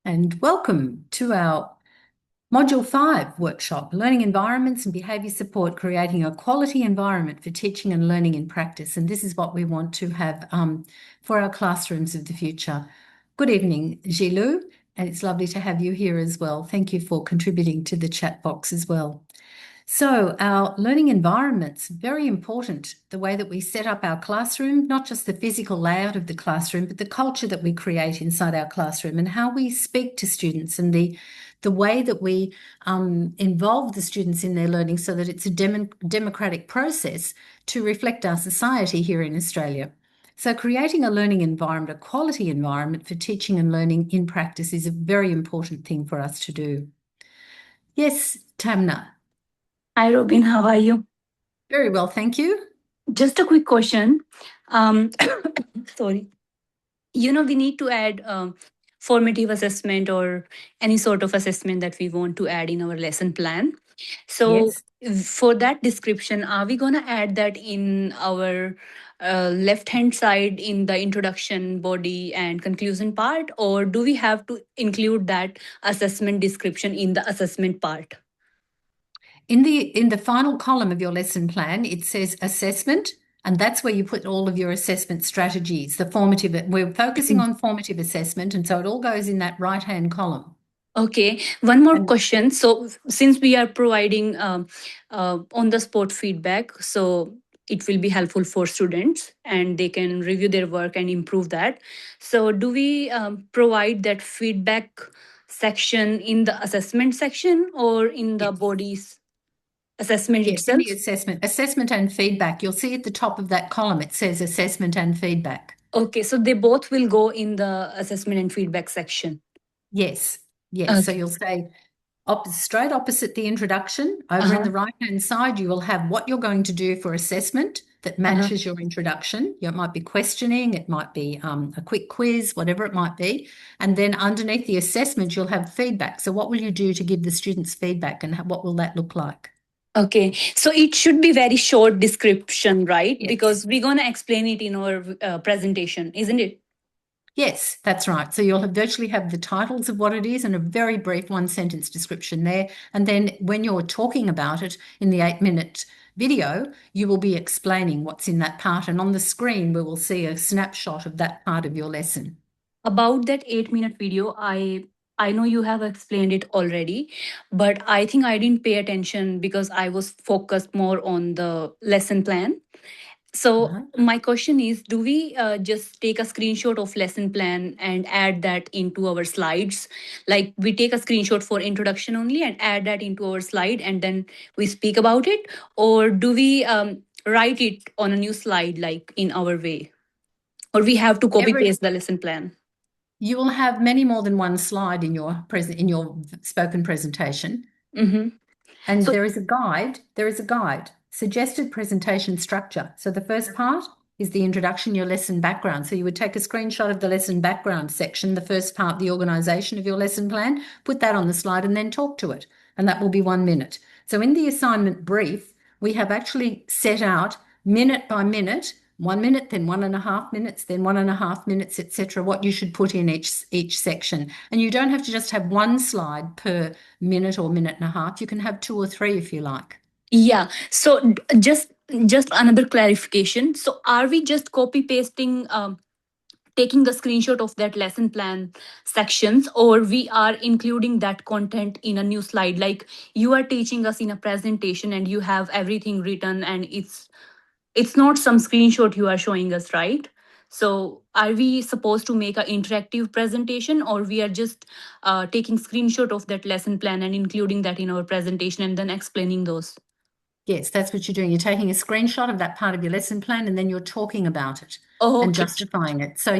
And welcome to our Module 5 workshop, Learning Environments and Behaviour Support, Creating a Quality Environment for Teaching and Learning in Practice. And this is what we want to have for our classrooms of the future. Good evening, Gilou, and it's lovely to have you here as well. Thank you for contributing to the chat box as well. So our learning environment's very important, the way that we set up our classroom, not just the physical layout of the classroom, but the culture that we create inside our classroom and how we speak to students and the way that we involve the students in their learning so that it's a democratic process to reflect our society here in Australia. So creating a learning environment, a quality environment for teaching and learning in practice is a very important thing for us to do. Yes, Tamna. Hi, Robin. How are you? Very well, thank you. Just a quick question. Um, sorry. We need to add formative assessment or any sort of assessment that we want to add in our lesson plan. So, Yes. for that description, are we going to add that in our left hand side in the introduction, body, and conclusion part, or do we have to include that assessment description in the assessment part? In the final column of your lesson plan, it says assessment, and that's where you put all of your assessment strategies, the formative. We're focusing on formative assessment, and so it all goes in that right-hand column. Okay, one more And question. So, since we are providing on the spot feedback, so it will be helpful for students and they can review their work and improve that. So, do we provide that feedback section in the assessment section or in the yes, body's assessment yes, in itself? the assessment and feedback, you'll see at the top of that column it says assessment and feedback. Okay, so they both will go in the assessment and feedback section. Yes, yes. So Okay. you'll say straight opposite the introduction, over in Uh-huh. the right-hand side, you will have what you're going to do for assessment that Uh-huh. matches your introduction. It might be questioning, it might be a quick quiz, whatever it might be. And then underneath the assessment, you'll have feedback. So what will you do to give the students feedback and what will that look like? Okay, so it should be very short description, right? Yes. Because we're gonna explain it in our presentation, isn't it? Yes, that's right. So you'll virtually have the titles of what it is and a very brief one sentence description there. And then when you're talking about it in the 8-minute video, you will be explaining what's in that part. And on the screen, we will see a snapshot of that part of your lesson. About that 8 minute video, I know you have explained it already, but I think I didn't pay attention because I was focused more on the lesson plan. So Uh-huh. my question is, do we just take a screenshot of lesson plan and add that into our slides? Like we take a screenshot for introduction only and add that into our slide and then we speak about it? Or do we write it on a new slide like in our way? Or we have to copy Every paste the lesson plan? You will have many more than one slide in your spoken presentation. Mm-hmm. And So, there is a guide, suggested presentation structure. So the first part is the introduction, your lesson background. So you would take a screenshot of the lesson background section, the first part, the organisation of your lesson plan, put that on the slide and then talk to it. And that will be 1 minute. So in the assignment brief, we have actually set out minute by minute, 1 minute, then 1.5 minutes, then 1.5 minutes, etc., what you should put in each section. And you don't have to just have one slide per minute or minute and a half. You can have 2 or 3 if you like. yeah. So just another clarification. So are we just copy pasting taking the screenshot of that lesson plan sections, or we are including that content in a new slide, like you are teaching us in a presentation and you have everything written and it's not some screenshot you are showing us, right? So are we supposed to make an interactive presentation, or we are just taking screenshot of that lesson plan and including that in our presentation and then explaining those? Yes, that's what you're doing. You're taking a screenshot of that part of your lesson plan and then you're talking about it Oh, and okay. justifying it. So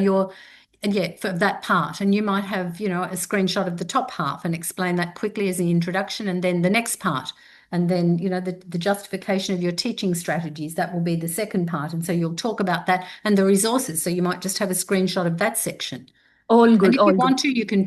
yeah, for that part. And you might have, a screenshot of the top half and explain that quickly as the introduction and then the next part. And then, the justification of your teaching strategies, that will be the second part. And so you'll talk about that and the resources. So you might just have a screenshot of that section. All And good, if you all good. want to, you can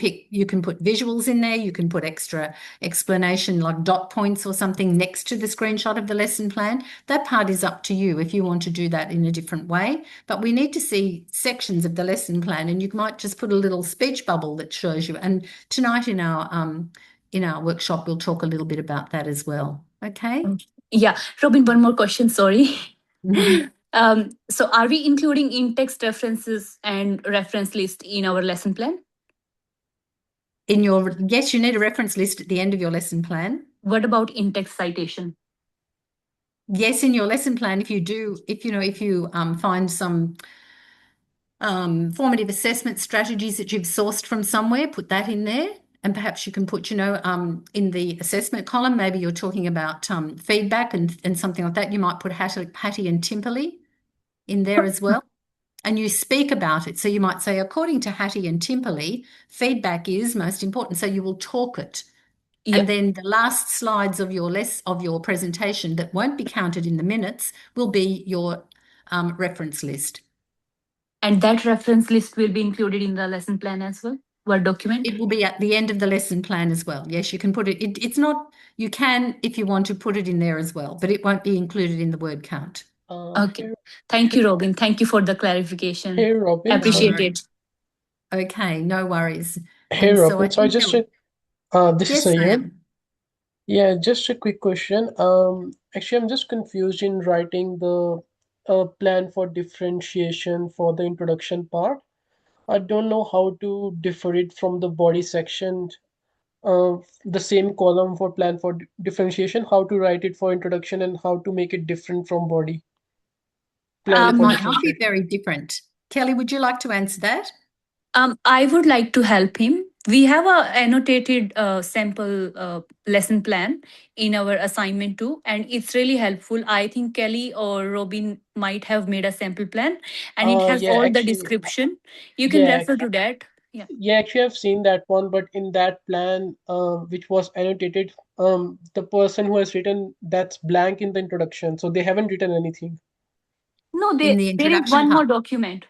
put visuals in there, you can put extra explanation like dot points or something next to the screenshot of the lesson plan. That part is up to you if you want to do that in a different way. But we need to see sections of the lesson plan, and you might just put a little speech bubble that shows you. And tonight in our workshop, we'll talk a little bit about that as well. Okay? Yeah, Robin, one more question, sorry. Mhm. So are we including in-text references and reference list in our lesson plan? Yes, you need a reference list at the end of your lesson plan. What about in-text citation? Yes, in your lesson plan, if you find some formative assessment strategies that you've sourced from somewhere, put that in there. And perhaps you can put, in the assessment column, maybe you're talking about feedback and something like that. You might put Hattie and Timperley in there as well. And you speak about it. So you might say, according to Hattie and Timperley, feedback is most important. So you will talk it. Yeah. And then the last slides of your presentation that won't be counted in the minutes will be your reference list. And that reference list will be included in the lesson plan as well, Word document. It will be at the end of the lesson plan as well. Yes, you can put it. It's not. You can, if you want to, put it in there as well, but it won't be included in the word count. Okay. Here, Thank you, Robin. Thank you for the clarification. here, Robin. No Appreciate Sorry. it. worries. Okay, no worries. Hey, And so I Robin. So I think just there, checked. This is yes, Sayed. Sam. Yeah, just a quick question. Actually, I'm just confused in writing the plan for differentiation for the introduction part. I don't know how to differ it from the body section. The same column for plan for differentiation, how to write it for introduction and how to make it different from body plan It for might not be differentiation. very different. Kelly, would you like to answer that? I would like to help him. We have a annotated sample lesson plan in our assignment too, and it's really helpful. I think Kelly or Robin might have made a sample plan, and it has Yeah, all the actually, description. You can yeah, refer to that. Yeah. Yeah, actually, I've seen that one, but in that plan, which was annotated, the person who has written that's blank in the introduction, so they haven't written anything. No, In the there is introduction one more part. document.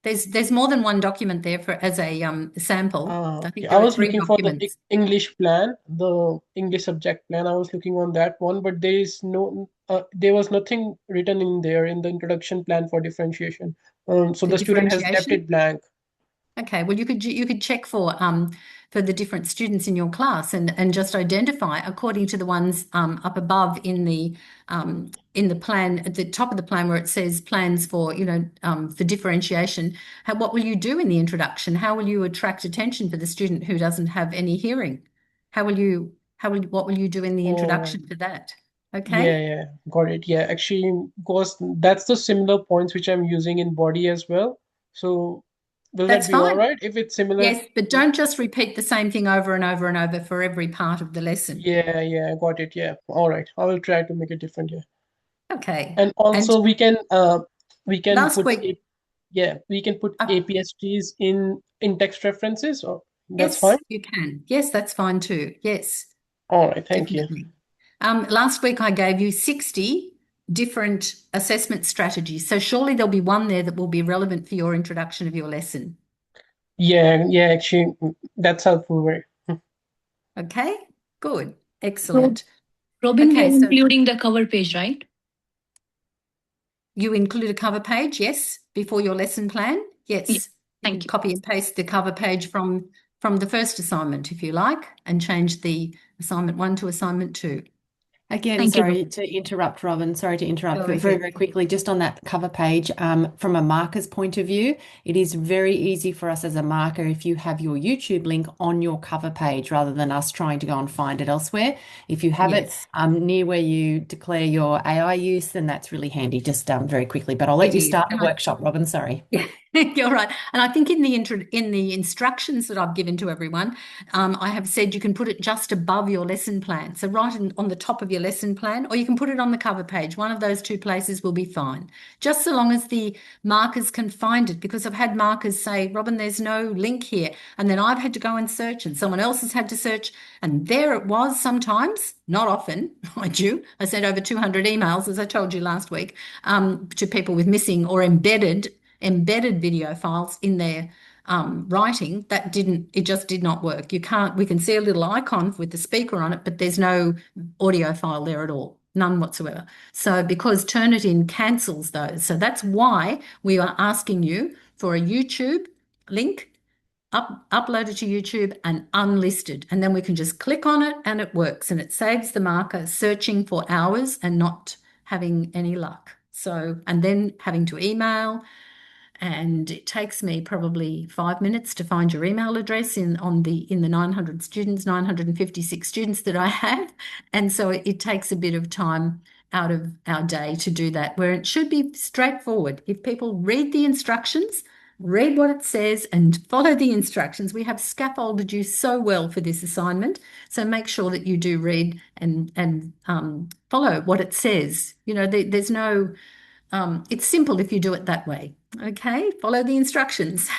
There's more than one document there for as a sample. I Okay. think I there are was three looking for the documents. English plan, the English subject plan. I was looking on that one, but there was nothing written in there in the introduction plan for differentiation. So For the student has left differentiation? it blank. Okay, well you could check for the different students in your class and just identify according to the ones up above in the plan at the top of the plan where it says plans for for differentiation. What will you do in the introduction? How will you attract attention for the student who doesn't have any hearing? What will you do in the All right. introduction for that? Yeah, Okay, yeah, got it. Yeah, actually, because that's the similar points which I'm using in body as well. So will that that's be all fine. right if it's similar? Yes, but don't just repeat the same thing over and over and over for every part of the lesson. Yeah, yeah, got it. Yeah, all right. I will try to make it different. Yeah, Okay. and And also we can last put week, we can put uh, APSTs in text references. Or that's fine. yes, you can. Yes, that's fine too. Yes, All right, thank you. definitely. Last week I gave you 60 different assessment strategies. So surely there'll be one there that will be relevant for your introduction of your lesson. Yeah, yeah, actually, that's helpful. Very. Okay, good. So, Excellent. Robin, we are Okay, so including the cover page, right? you include a cover page, yes, before your lesson plan. Yeah. Yes, you Thank can you. copy and paste the cover page from the first assignment if you like, and change the assignment 1 to assignment 2. Again, Thank you, sorry Robin. to interrupt, Robin. Sorry to interrupt, Go but very, ahead. very quickly, just on that cover page, from a marker's point of view, it is very easy for us as a marker if you have your YouTube link on your cover page rather than us trying to go and find it elsewhere. If you have it Yes, near where you declare your AI use, then that's really handy, just very quickly. But I'll let it you is. start the And workshop, Robin. Sorry. yeah, you're right. And I think in the instructions that I've given to everyone, I have said you can put it just above your lesson plan. So on the top of your lesson plan, or you can put it on the cover page. One of those two places will be fine, just so long as the markers can find it. Because I've had markers say, Robin, there's no link here. And then I've had to go and search, and someone else has had to search. And there it was sometimes, not often, mind you. I sent over 200 emails, as I told you last week, to people with missing or embedded video files in their writing, it just did not work. We can see a little icon with the speaker on it, but there's no audio file there at all, none whatsoever. So because Turnitin cancels those. So that's why we are asking you for a YouTube link, upload it to YouTube and unlisted. And then we can just click on it and it works. And it saves the marker searching for hours and not having any luck. So, and then having to email, and it takes me probably 5 minutes to find your email address in the 956 students that I have. And so it takes a bit of time out of our day to do that, where it should be straightforward. If people read the instructions, read what it says and follow the instructions. We have scaffolded you so well for this assignment. So make sure that you do read and follow what it says. You know, there's no, it's simple if you do it that way. Okay, follow the instructions.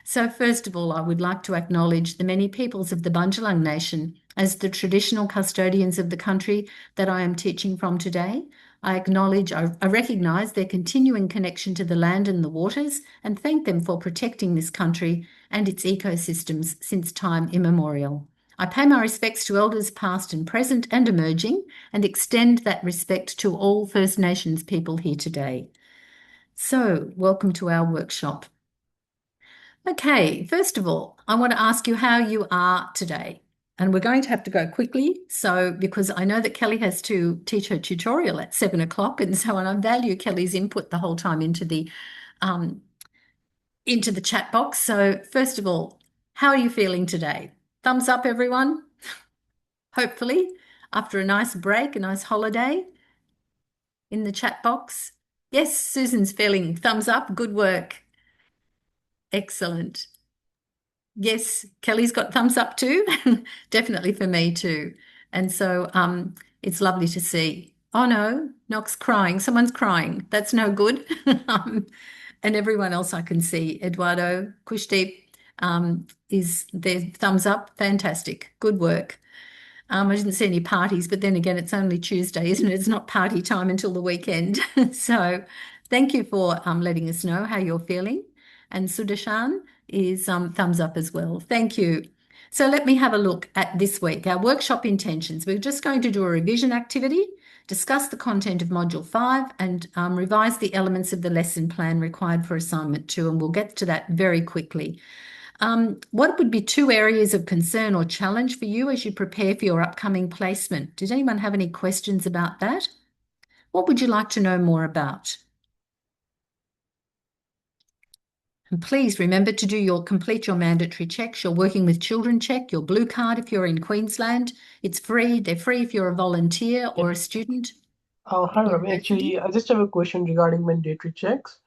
So first of all, I would like to acknowledge the many peoples of the Bundjalung Nation as the traditional custodians of the country that I am teaching from today. I recognise their continuing connection to the land and the waters and thank them for protecting this country and its ecosystems since time immemorial. I pay my respects to elders past and present and emerging and extend that respect to all First Nations people here today. So, welcome to our workshop. Okay, first of all, I want to ask you how you are today. And we're going to have to go quickly, because I know that Kelly has to teach her tutorial at 7 o'clock, and so on. I value Kelly's input the whole time into the chat box. So first of all, how are you feeling today? Thumbs up, everyone. Hopefully, after a nice break, a nice holiday in the chat box. Yes, Susan's feeling thumbs up. Good work. Excellent. Yes, Kelly's got thumbs up too. Definitely for me too. And so it's lovely to see. Oh no, Nock's crying. Someone's crying. That's no good. And everyone else I can see, Eduardo, Kushdeep, is their thumbs up. Fantastic. Good work. I didn't see any parties, but then again, it's only Tuesday, isn't it? It's not party time until the weekend. So thank you for letting us know how you're feeling. And Sudarshan is thumbs up as well. Thank you. So let me have a look at this week, our workshop intentions. We're just going to do a revision activity, discuss the content of Module 5 and revise the elements of the lesson plan required for Assignment 2, and we'll get to that very quickly. What would be 2 areas of concern or challenge for you as you prepare for your upcoming placement? Did anyone have any questions about that? What would you like to know more about? And please remember to complete your mandatory checks, your Working with Children check, your blue card if you're in Queensland. It's free. They're free if you're a volunteer or a student. Hi, Or a Ravi. Actually, resident. I just have a question regarding mandatory checks.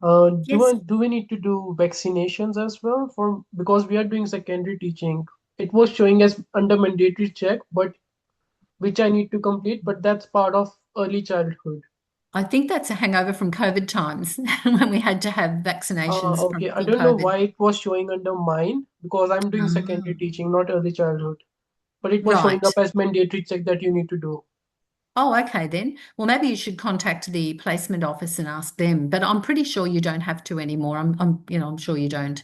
Yes. Do we need to do vaccinations as well because we are doing secondary teaching? It was showing as under mandatory check, but which I need to complete, but that's part of early childhood. I think that's a hangover from COVID times when we had to have vaccinations Okay. I for don't know COVID. why it was showing under mine because I'm doing Ah, secondary teaching, not early childhood. But it was showing up right. as mandatory check that you need to do. Oh, okay then. Well, maybe you should contact the placement office and ask them, but I'm pretty sure you don't have to anymore. I'm sure you don't.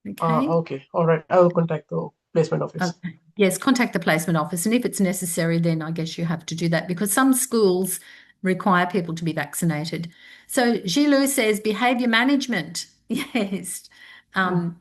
Okay. Okay. All right. I will contact the placement office. Okay. Yes, contact the placement office, and if it's necessary, then I guess you have to do that because some schools require people to be vaccinated. So Gilou says behaviour management. Yes. Mm. Um,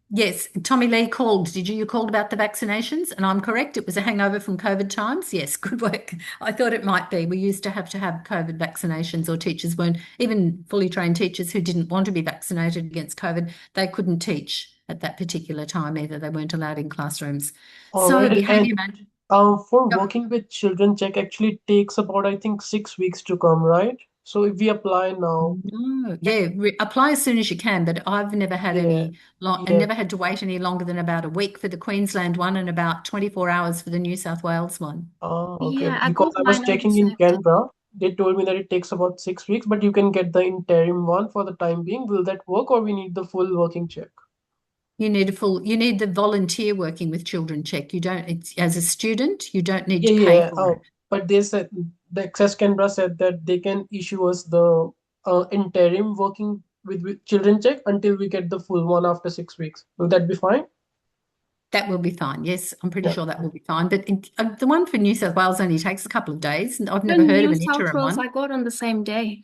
yes, Tommy Lee called. You called about the vaccinations? And I'm correct. It was a hangover from COVID times. Yes, good work. I thought it might be. We used to have COVID vaccinations, or teachers weren't, even fully trained teachers who didn't want to be vaccinated against COVID, they couldn't teach at that particular time either. They weren't allowed in classrooms. All So right. And behaviour management. for working with children check actually takes about, I think, 6 weeks to come, right? So if we apply now, No, yeah, apply as soon as you can, but I've never had yeah, any long and yeah. never had to wait any longer than about a week for the Queensland one and about 24 hours for the New South Wales one. Okay. Yeah, I Because got I was mine on the checking in same day. Canberra, they told me that it takes about 6 weeks, but you can get the interim one for the time being. Will that work, or we need the full working check? You need the volunteer working with children check. As a student, you don't need Yeah, to pay yeah. for it. But they said the Access Canberra said that they can issue us the interim working with children check until we get the full one after 6 weeks. Will that be fine? That will be fine. Yes, I'm pretty Yeah. sure that will be fine. But the one for New South Wales only takes a couple of days. And I've The never heard of New an South interim Wales, one. I got on the same day.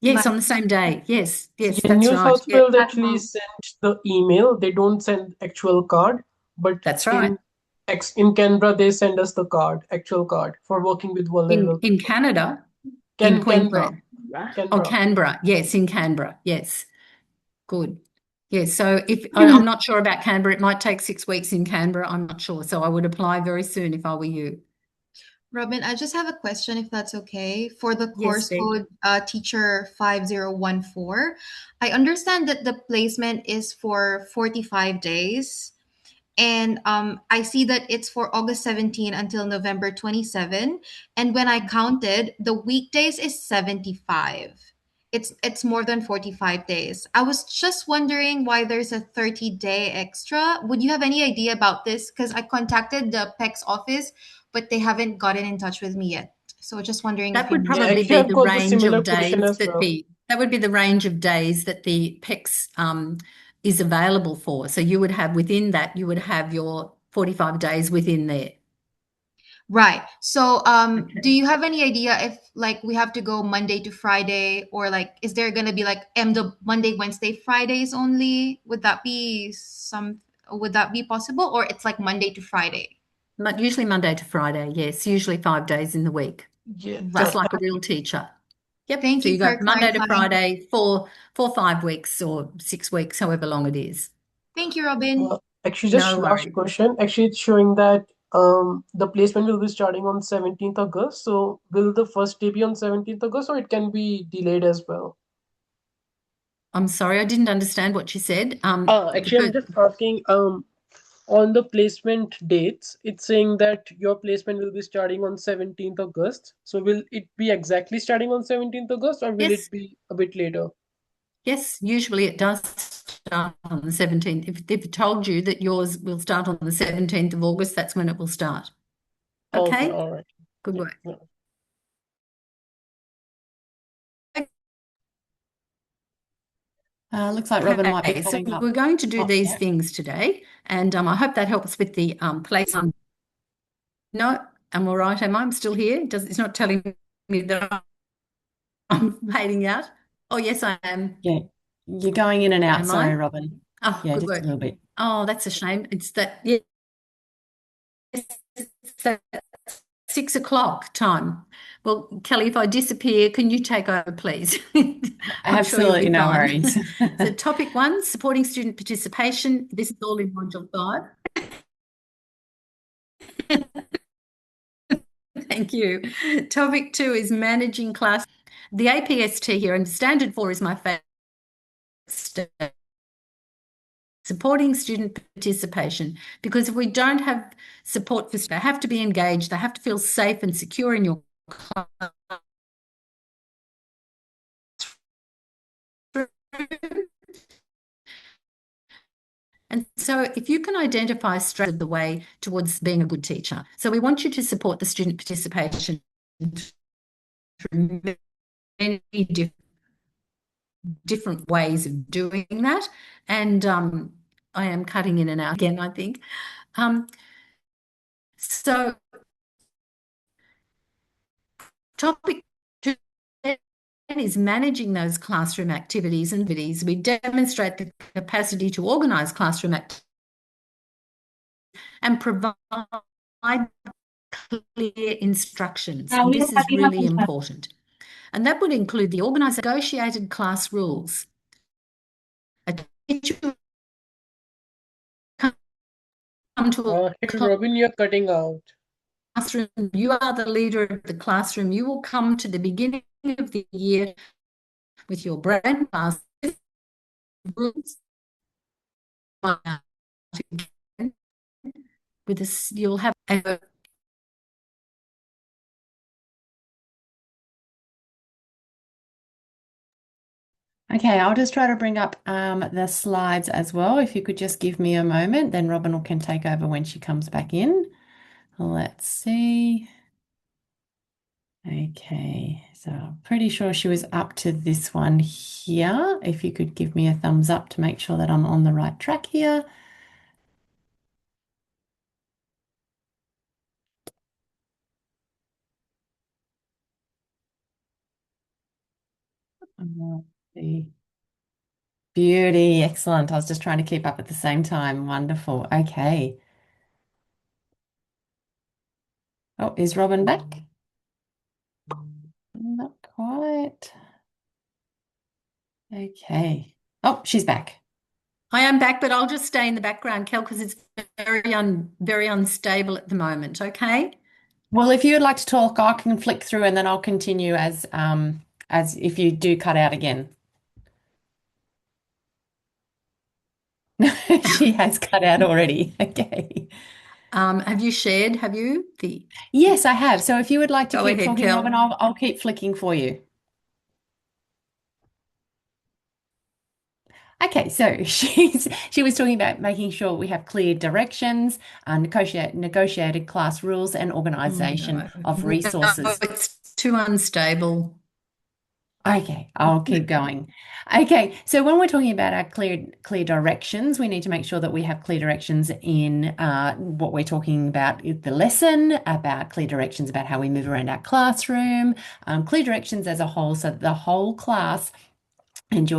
Yes, But on the same day. Yes, yes, Yeah, that's New right. South Yeah, Wales that actually month. sent the email. They don't send actual card, but that's right. in Canberra they send us the card, actual card for working with vulnerable In people. Canada, in Canberra, Queensland. Oh, Canberra. Canberra. Yes, in Canberra. Yes. Good. Yes. So if I'm not sure about Canberra, it might take 6 weeks in Canberra. I'm not sure. So I would apply very soon if I were you. Robin, I just have a question if that's okay. For the Yes, course Beck. code teacher 5014, I understand that the placement is for 45 days. And I see that it's for August 17 until November 27. And when I counted, the weekdays is 75. It's more than 45 days. I was just wondering why there's a 30-day extra. Would you have any idea about this? Because I contacted the PEC's office, but they haven't gotten in touch with me yet. So just wondering if That you would know. Yeah, probably actually, be I've the got the range similar of question days as well. that would be the range of days that the PECS is available for. So you would have within that, you would have your 45 days within there. Right. So, Okay. do you have any idea if like we have to go Monday to Friday, or like is there gonna be like the Monday, Wednesday, Fridays only? Would that be possible, or it's like Monday to Friday? Usually Monday to Friday, yes, usually 5 days in the week, Yeah, just Right. like a real teacher. Yep. Thank So you you go for Monday to clarifying. Friday for 5 weeks or 6 weeks, however long it is. Thank you, Robin. actually, just No last worries. question. Actually, it's showing that the placement will be starting on 17th August. So will the first day be on 17th August, or it can be delayed as well? I'm sorry, I didn't understand what you said. Actually, I'm just asking, on the placement dates, it's saying that your placement will be starting on 17th August. So will it be exactly starting on 17th August, or will Yes, it be a bit later? yes, usually it does start on the 17th. If it told you that yours will start on the 17th of August, that's when it will start. Okay, Okay? all right. Good Yeah, work. yeah. Looks like Robin might be Okay, so coming up. we're going to do Oh, these yeah. things today, and I hope that helps with the place. No, I'm all right, am I? I'm still here. It's not telling me that I'm fading out. Oh, yes, I am. Yeah. You're going in and out. Am Sorry, I? Robin. Oh, Yeah, good just a work. little bit. Oh, that's a shame. It's that, yes, it's that 6 o'clock time. Well, Kelly, if I disappear, can you take over, please? I'm sure you'll Absolutely be no fine. worries. So topic 1, supporting student participation. This is all in module 5. Thank you. Topic 2 is managing class. The APST here, and standard 4 is my favorite. Supporting student participation, because if we don't have support for they have to be engaged, they have to feel safe and secure in your classroom. And so if you can identify straight of the way towards being a good teacher. So we want you to support the student participation through many different ways of doing that. And I am cutting in and out again, I think. So topic 2 is managing those classroom activities and activities. We demonstrate the capacity to organise classroom activities and provide clear instructions. And this is really important. And that would include the organised negotiated class rules. A teacher will come to a Hey, Robin, you're cutting out. classroom. You are the leader of the classroom. You will come to the beginning of the year with your brand class rules. With this, you'll have a Okay, I'll just try to bring up the slides as well. If you could just give me a moment, then Robin can take over when she comes back in. Let's see. Okay, so I'm pretty sure she was up to this one here. If you could give me a thumbs up to make sure that I'm on the right track here. The beauty, excellent. I was just trying to keep up at the same time. Wonderful. Okay. Oh, is Robin back? Not quite. Okay. Oh, she's back. I am back, but I'll just stay in the background, Kel, because it's very unstable at the moment. Okay. Well, if you would like to talk, I can flick through and then I'll continue as if you do cut out again. She has cut out already. Okay. Have you shared? Have you the? Yes, I have. So if you would like to Go keep ahead, talking, Robin, Kel. I'll keep flicking for you. Okay, so she was talking about making sure we have clear directions, negotiated class rules, and organization of No, resources. it's too unstable. Okay, I'll keep going. Okay, so when we're talking about our clear directions, we need to make sure that we have clear directions in what we're talking about in the lesson, about clear directions about how we move around our classroom, clear directions as a whole, so that the whole class and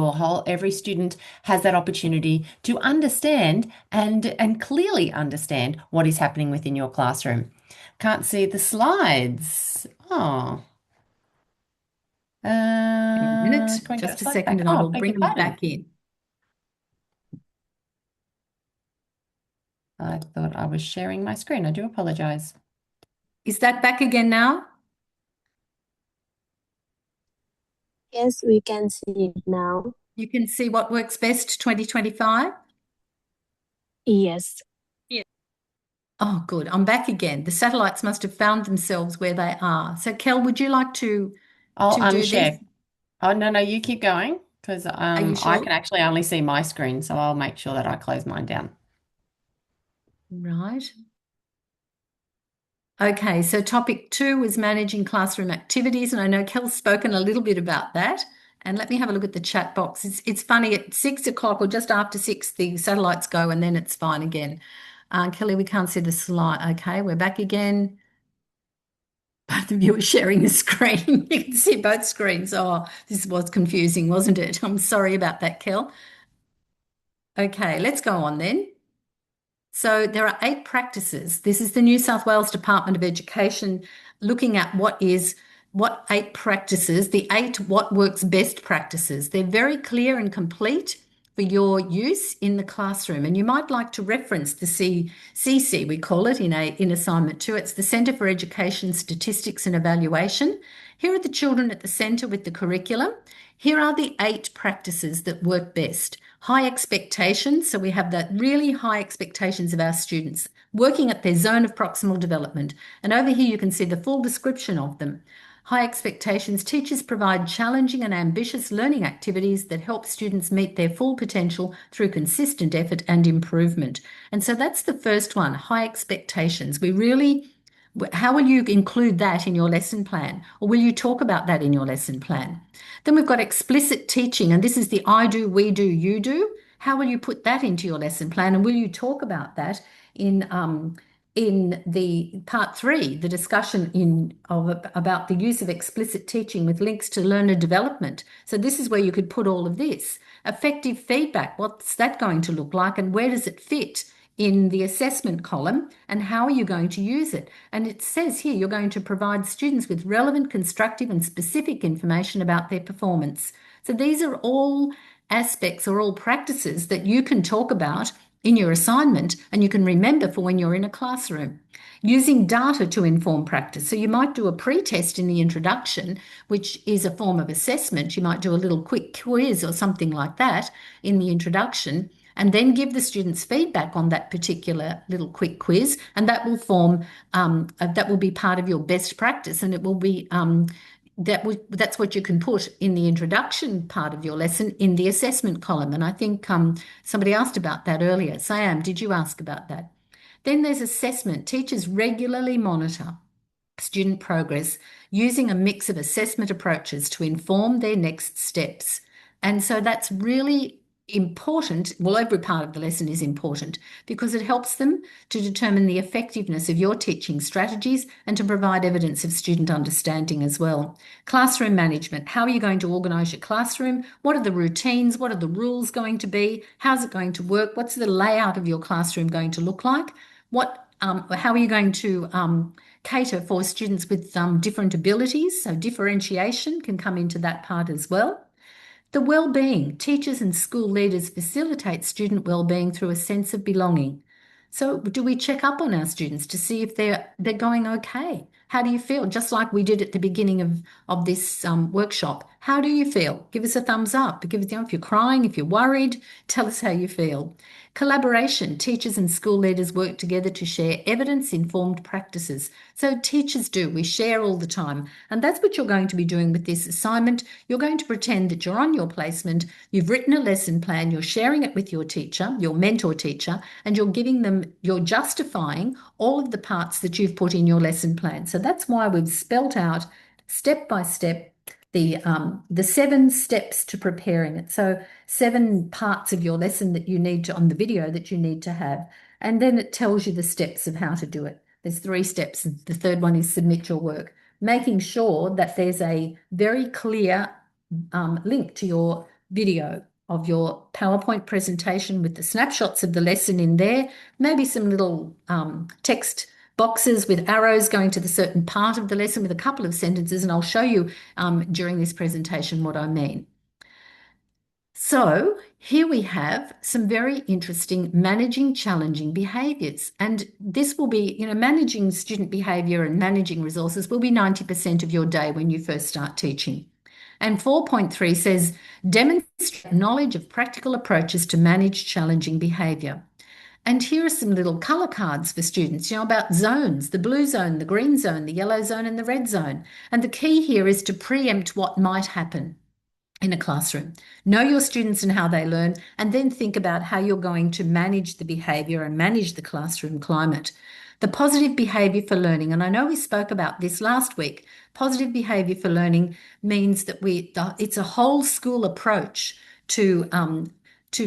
every student has that opportunity to understand and clearly understand what is happening within your classroom. Can't see the slides. Oh. A minute, Can we get a just a slide second, back? and I Oh, will beg bring your them pardon. back in. I thought I was sharing my screen. I do apologize. Is that back again now? Yes, we can see it now. You can see what works best 2025? Yes. Oh, good. I'm back again. The satellites must have found themselves where they are. So, Kel, would you like to I'll do this? unshare. Oh, no, you keep going because Are you I sure? can actually only see my screen, so I'll make sure that I close mine down. Right. Okay, so topic 2 was managing classroom activities, and I know Kel's spoken a little bit about that. And let me have a look at the chat box. It's funny, at 6 o'clock or just after 6, the satellites go and then it's fine again. Kelly, we can't see the slide. Okay, we're back again. Both of you are sharing the screen. You can see both screens. Oh, this was confusing, wasn't it? I'm sorry about that, Kel. Okay, let's go on then. So there are 8 practices. This is the New South Wales Department of Education looking at what 8 practices, the 8 what works best practices. They're very clear and complete for your use in the classroom. And you might like to reference the CC, we call it in assignment 2. It's the Centre for Education Statistics and Evaluation. Here are the children at the centre with the curriculum. Here are the 8 practices that work best. High expectations. So we have that really high expectations of our students working at their zone of proximal development. And over here you can see the full description of them. High expectations. Teachers provide challenging and ambitious learning activities that help students meet their full potential through consistent effort and improvement. And so that's the first one, high expectations. How will you include that in your lesson plan? Or will you talk about that in your lesson plan? Then we've got explicit teaching, and this is the I do, we do, you do. How will you put that into your lesson plan? And will you talk about that in the part 3, the discussion about the use of explicit teaching with links to learner development? So this is where you could put all of this. Effective feedback, what's that going to look like, and where does it fit in the assessment column, and how are you going to use it? And it says here you're going to provide students with relevant, constructive and specific information about their performance. So these are all aspects or all practices that you can talk about in your assignment and you can remember for when you're in a classroom. Using data to inform practice. So you might do a pre-test in the introduction, which is a form of assessment. You might do a little quick quiz or something like that in the introduction, and then give the students feedback on that particular little quick quiz, and that will be part of your best practice, and it will be that's what you can put in the introduction part of your lesson in the assessment column. And I think somebody asked about that earlier. Sam, did you ask about that? Then there's assessment. Teachers regularly monitor student progress using a mix of assessment approaches to inform their next steps. And so that's really important. Well, every part of the lesson is important because it helps them to determine the effectiveness of your teaching strategies and to provide evidence of student understanding as well. Classroom management. How are you going to organise your classroom? What are the routines? What are the rules going to be? How's it going to work? What's the layout of your classroom going to look like? How are you going to cater for students with different abilities? So differentiation can come into that part as well. The well-being. Teachers and school leaders facilitate student well-being through a sense of belonging. So do we check up on our students to see if they're going okay? How do you feel? Just like we did at the beginning of this workshop. How do you feel? Give us a thumbs up. Give us, if you're crying, if you're worried, tell us how you feel. Collaboration. Teachers and school leaders work together to share evidence-informed practices. So teachers do. We share all the time. And that's what you're going to be doing with this assignment. You're going to pretend that you're on your placement, you've written a lesson plan, you're sharing it with your teacher, your mentor teacher, and you're justifying all of the parts that you've put in your lesson plan. So that's why we've spelt out step by step the 7 steps to preparing it. So 7 parts of your lesson that you need to, on the video, that you need to have. And then it tells you the steps of how to do it. There's 3 steps. The third one is submit your work, making sure that there's a very clear link to your video of your PowerPoint presentation with the snapshots of the lesson in there, maybe some little text boxes with arrows going to the certain part of the lesson with a couple of sentences, and I'll show you during this presentation what I mean. So here we have some very interesting managing challenging behaviours, and this will be, managing student behaviour and managing resources will be 90% of your day when you first start teaching. And 4.3 says, demonstrate knowledge of practical approaches to manage challenging behaviour. And here are some little colour cards for students, about zones, the blue zone, the green zone, the yellow zone and the red zone. And the key here is to preempt what might happen in a classroom. Know your students and how they learn, and then think about how you're going to manage the behaviour and manage the classroom climate. The positive behaviour for learning, and I know we spoke about this last week. Positive behaviour for learning means that it's a whole school approach to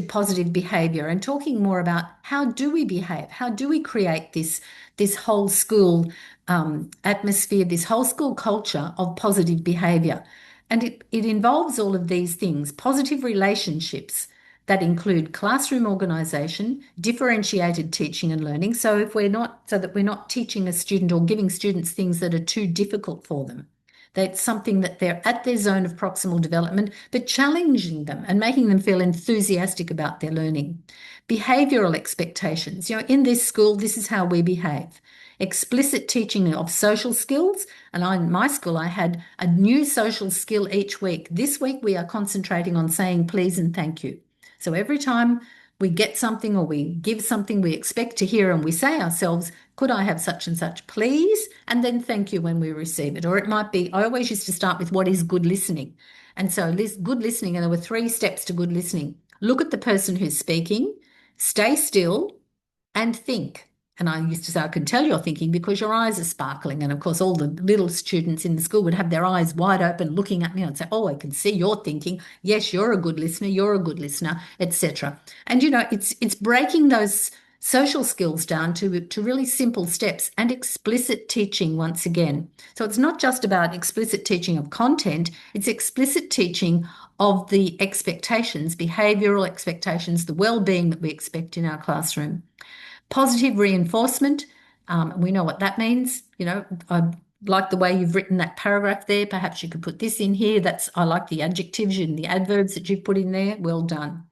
positive behaviour, and talking more about how do we behave, how do we create this whole school atmosphere, this whole school culture of positive behaviour. And it involves all of these things: positive relationships that include classroom organisation, differentiated teaching and learning. So that we're not teaching a student or giving students things that are too difficult for them. That's something that they're at their zone of proximal development, but challenging them and making them feel enthusiastic about their learning. Behavioural expectations. In this school, this is how we behave. Explicit teaching of social skills. And in my school, I had a new social skill each week. This week, we are concentrating on saying please and thank you. So every time we get something or we give something, we expect to hear and we say ourselves, could I have such and such, please? And then thank you when we receive it. Or it might be, I always used to start with what is good listening. And so good listening, and there were 3 steps to good listening. Look at the person who's speaking, stay still, and think. And I used to say, I can tell you're thinking because your eyes are sparkling. And of course, all the little students in the school would have their eyes wide open looking at me and say, oh, I can see you're thinking. Yes, you're a good listener, etc. And, it's breaking those social skills down to really simple steps, and explicit teaching once again. So it's not just about explicit teaching of content, it's explicit teaching of the expectations, behavioural expectations, the well-being that we expect in our classroom. Positive reinforcement, we know what that means. I like the way you've written that paragraph there. Perhaps you could put this in here. I like the adjectives and the adverbs that you've put in there. Well done.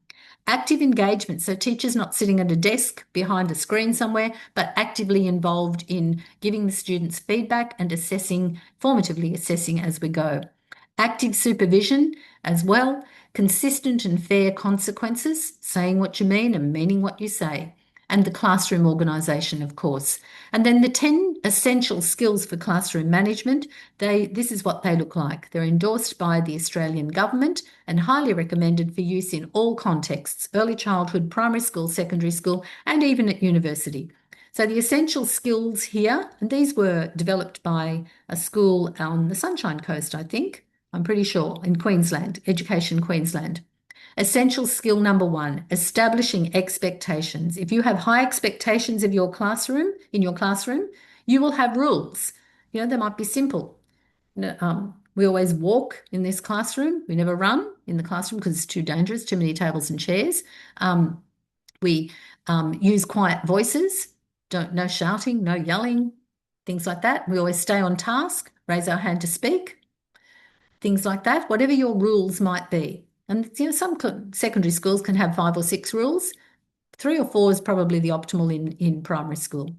Active engagement, so teachers not sitting at a desk behind a screen somewhere, but actively involved in giving the students feedback and formatively assessing as we go. Active supervision as well. Consistent and fair consequences, saying what you mean and meaning what you say. And the classroom organisation, of course. And then the 10 essential skills for classroom management, this is what they look like. They're endorsed by the Australian government and highly recommended for use in all contexts: early childhood, primary school, secondary school, and even at university. So the essential skills here, and these were developed by a school on the Sunshine Coast, I think, I'm pretty sure, in Queensland, Education Queensland. Essential skill number 1, establishing expectations. If you have high expectations of your classroom, in your classroom, you will have rules. You know, they might be simple. We always walk in this classroom. We never run in the classroom because it's too dangerous, too many tables and chairs. We use quiet voices, no shouting, no yelling, things like that. We always stay on task, raise our hand to speak, things like that, whatever your rules might be. And you know, some secondary schools can have 5 or 6 rules. 3 or 4 is probably the optimal in primary school.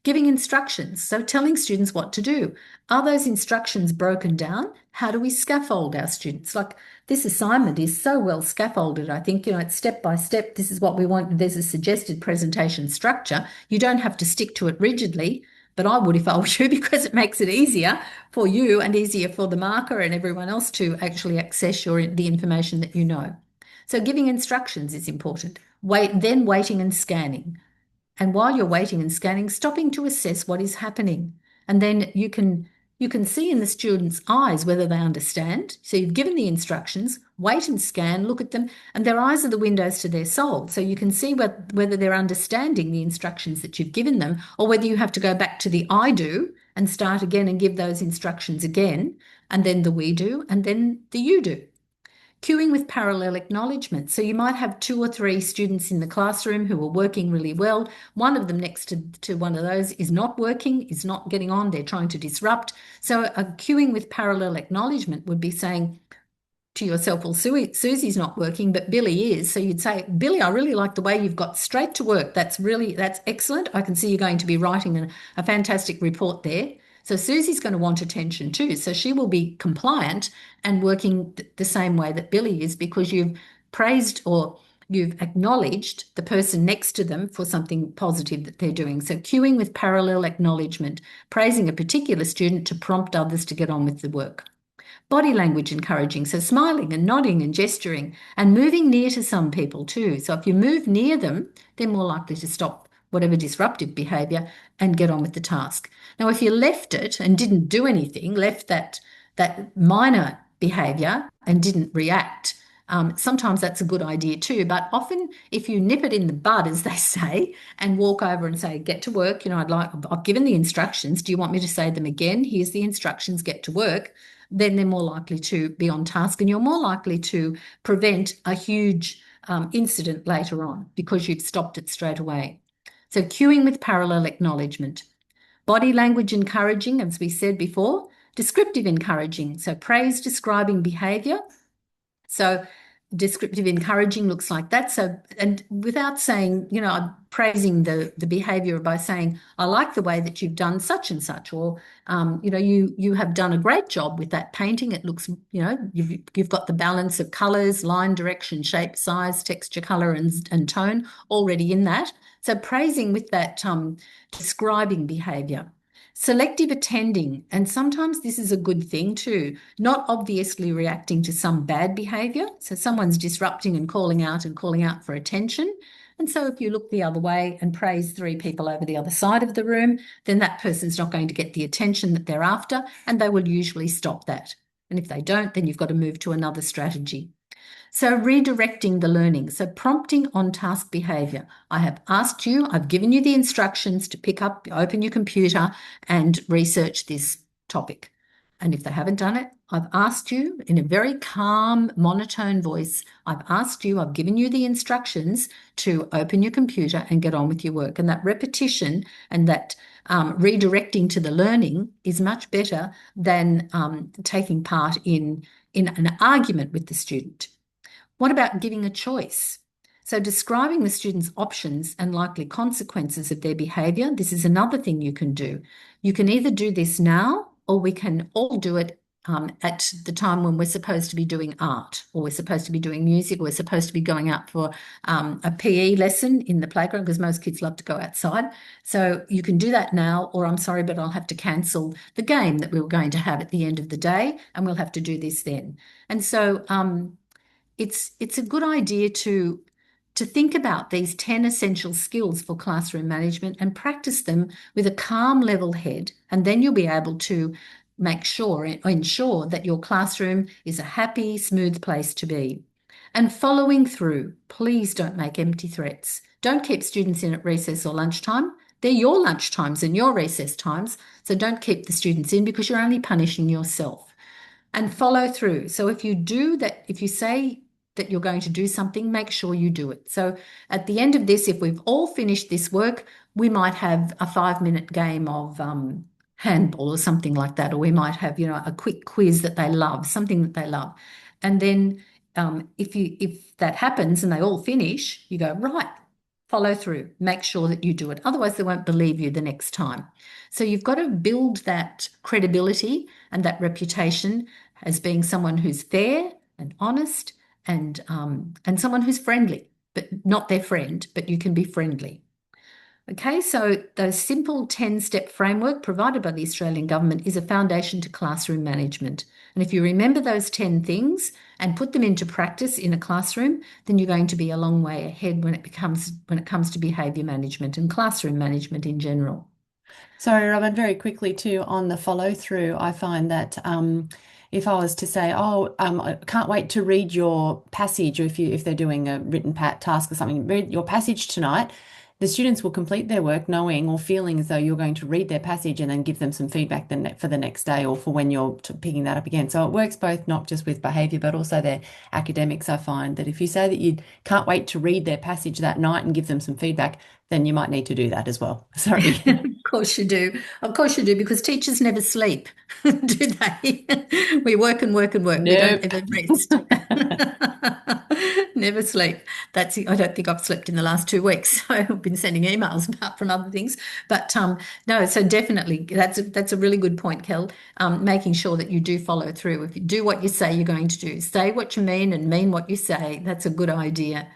Giving instructions, so telling students what to do. Are those instructions broken down? How do we scaffold our students? Like this assignment is so well scaffolded. I think, you know, it's step by step. This is what we want. There's a suggested presentation structure. You don't have to stick to it rigidly, but I would if I were you, because it makes it easier for you and easier for the marker and everyone else to actually access the information that you know. So giving instructions is important. Then waiting and scanning. And while you're waiting and scanning, stopping to assess what is happening. And then you can see in the students' eyes whether they understand. So you've given the instructions, wait and scan, look at them, and their eyes are the windows to their soul. So you can see whether they're understanding the instructions that you've given them, or whether you have to go back to the I do and start again and give those instructions again, and then the we do, and then the you do. Cueing with parallel acknowledgement. So you might have 2 or 3 students in the classroom who are working really well. One of them next to one of those is not working, is not getting on, they're trying to disrupt. So a cueing with parallel acknowledgement would be saying to yourself, well, Susie's not working, but Billy is. So you'd say, Billy, I really like the way you've got straight to work. That's excellent. I can see you're going to be writing a fantastic report there. So Susie's going to want attention too. So she will be compliant and working the same way that Billy is, because you've praised or you've acknowledged the person next to them for something positive that they're doing. So cueing with parallel acknowledgement, praising a particular student to prompt others to get on with the work. Body language encouraging, so smiling and nodding and gesturing and moving near to some people too. So if you move near them, they're more likely to stop whatever disruptive behaviour and get on with the task. Now, if you left it and didn't do anything, left that minor behaviour and didn't react, sometimes that's a good idea too. But often if you nip it in the bud, as they say, and walk over and say, get to work, you know, I've given the instructions. Do you want me to say them again? Here's the instructions, get to work. Then they're more likely to be on task, and you're more likely to prevent a huge incident later on because you've stopped it straight away. So cueing with parallel acknowledgement. Body language encouraging, as we said before. Descriptive encouraging, so praise describing behaviour. So descriptive encouraging looks like that. So, and without saying, you know, I'm praising the behaviour by saying, I like the way that you've done such and such, or, you know, you have done a great job with that painting. It looks, you know, you've got the balance of colours, line, direction, shape, size, texture, colour and tone already in that. So praising with that describing behaviour. Selective attending, and sometimes this is a good thing too, not obviously reacting to some bad behaviour. So someone's disrupting and calling out for attention. And so if you look the other way and praise 3 people over the other side of the room, then that person's not going to get the attention that they're after, and they will usually stop that. And if they don't, then you've got to move to another strategy. So redirecting the learning, so prompting on task behaviour. I have asked you, I've given you the instructions to pick up, open your computer and research this topic. And if they haven't done it, I've asked you in a very calm, monotone voice, I've asked you, I've given you the instructions to open your computer and get on with your work. And that repetition and that redirecting to the learning is much better than taking part in an argument with the student. What about giving a choice? So describing the student's options and likely consequences of their behaviour. This is another thing you can do. You can either do this now, or we can all do it at the time when we're supposed to be doing art, or we're supposed to be doing music, or we're supposed to be going out for a PE lesson in the playground, because most kids love to go outside. So you can do that now, or I'm sorry, but I'll have to cancel the game that we were going to have at the end of the day, and we'll have to do this then. And so it's a good idea to to think about these 10 essential skills for classroom management and practice them with a calm, level head, and then you'll be able to ensure that your classroom is a happy, smooth place to be. And following through, please don't make empty threats. Don't keep students in at recess or lunchtime. They're your lunch times and your recess times, so don't keep the students in because you're only punishing yourself. And follow through. So if you do that, if you say that you're going to do something, make sure you do it. So at the end of this, if we've all finished this work, we might have a 5-minute game of handball or something like that, or we might have, a quick quiz that they love, something that they love. And then if that happens and they all finish, you go, right, follow through, make sure that you do it. Otherwise, they won't believe you the next time. So you've got to build that credibility and that reputation as being someone who's fair and honest and someone who's friendly, but not their friend, but you can be friendly. Okay, so the simple 10-step framework provided by the Australian government is a foundation to classroom management. And if you remember those 10 things and put them into practice in a classroom, then you're going to be a long way ahead when it comes to behaviour management and classroom management in general. Sorry, Robin, very quickly too on the follow through, I find that if I was to say, I can't wait to read your passage, or if they're doing a written task or something, read your passage tonight, the students will complete their work knowing or feeling as though you're going to read their passage and then give them some feedback for the next day or for when you're picking that up again. So it works both not just with behaviour, but also their academics. I find that if you say that you can't wait to read their passage that night and give them some feedback, then you might need to do that as well. Sorry. Of course you do. Of course you do, because teachers never sleep, do they? We work and work and work. Nope. We don't ever rest. Never sleep. I don't think I've slept in the last 2 weeks. So I've been sending emails apart from other things. But no, so definitely that's a really good point, Kel. Making sure that you do follow through. If you do what you say you're going to do, say what you mean and mean what you say. That's a good idea.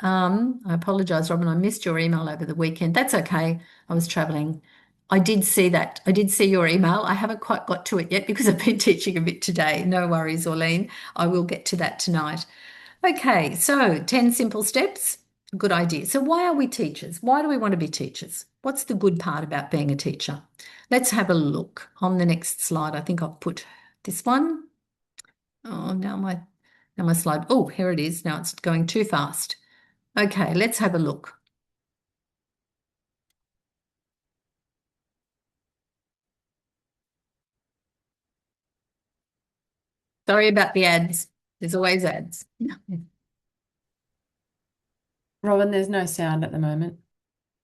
I apologise, Robin. I missed your email over the weekend. That's okay. I was travelling. I did see that. I did see your email. I haven't quite got to it yet because I've been teaching a bit today. No worries, Orleen. I will get to that tonight. Okay, so 10 simple steps. Good idea. So why are we teachers? Why do we want to be teachers? What's the good part about being a teacher? Let's have a look on the next slide. I think I've put this one. Oh, now my slide. Oh, here it is. Now it's going too fast. Okay, let's have a look. Sorry about the ads. There's always ads. Robin, there's no sound at the moment.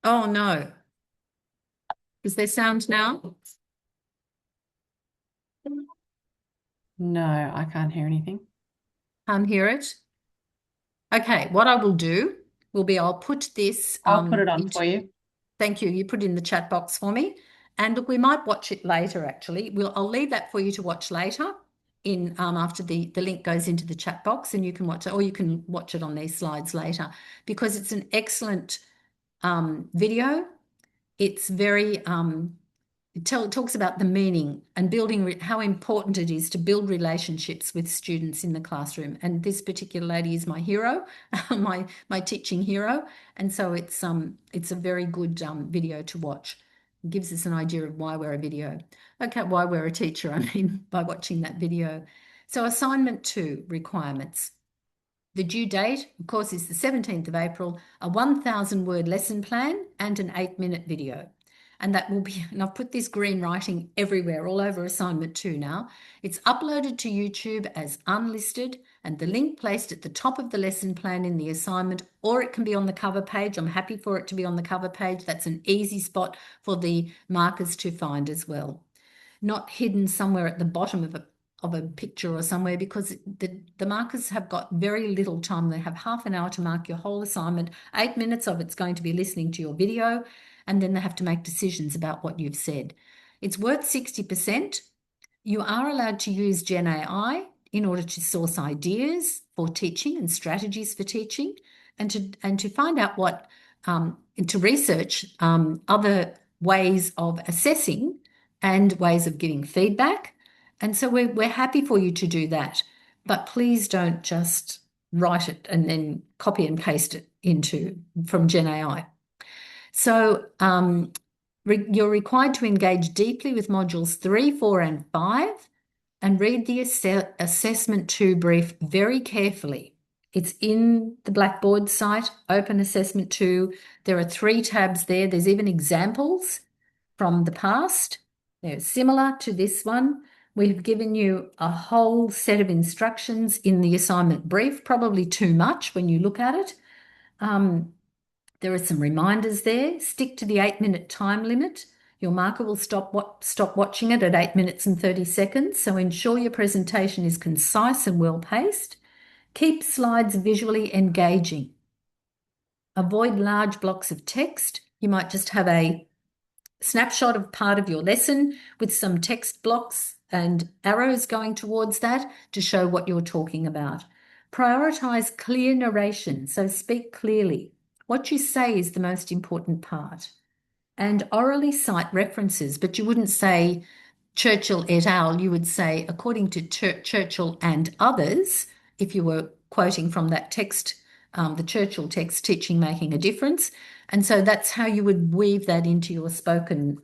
Oh, no. Is there sound now? No, I can't hear anything. Can't hear it. Okay, what I will do will be I'll put this. I'll put it on for you. Thank you. You put it in the chat box for me. And look, we might watch it later, actually. I'll leave that for you to watch later after the link goes into the chat box, and you can watch it, or you can watch it on these slides later, because it's an excellent video. It's very it talks about the meaning and building, how important it is to build relationships with students in the classroom. And this particular lady is my hero, my teaching hero. And so it's a very good video to watch. It gives us an idea of why we're why we're a teacher, I mean, by watching that video. So assignment 2, requirements. The due date, of course, is the 17th of April, a 1,000-word lesson plan and an 8-minute video. And that will be, and I've put this green writing everywhere, all over assignment 2 now. It's uploaded to YouTube as unlisted, and the link placed at the top of the lesson plan in the assignment, or it can be on the cover page. I'm happy for it to be on the cover page. That's an easy spot for the markers to find as well. Not hidden somewhere at the bottom of a picture or somewhere, because the markers have got very little time. They have half an hour to mark your whole assignment. 8 minutes of it's going to be listening to your video, and then they have to make decisions about what you've said. It's worth 60%. You are allowed to use Gen AI in order to source ideas for teaching and strategies for teaching, and to find out to research other ways of assessing and ways of giving feedback. And so we're happy for you to do that. But please don't just write it and then copy and paste it into from Gen AI. So you're required to engage deeply with modules 3, 4, and 5 and read the assessment 2 brief very carefully. It's in the Blackboard site, Open Assessment 2. There are 3 tabs there. There's even examples from the past. They're similar to this one. We've given you a whole set of instructions in the assignment brief, probably too much when you look at it. There are some reminders there. Stick to the 8-minute time limit. Your marker will stop watching it at 8 minutes and 30 seconds. So ensure your presentation is concise and well-paced. Keep slides visually engaging. Avoid large blocks of text. You might just have a snapshot of part of your lesson with some text blocks and arrows going towards that to show what you're talking about. Prioritize clear narration, so speak clearly. What you say is the most important part. And orally cite references, but you wouldn't say Churchill et al. You would say, according to Churchill and others, if you were quoting from that text, the Churchill text, Teaching Making a Difference. And so that's how you would weave that into your spoken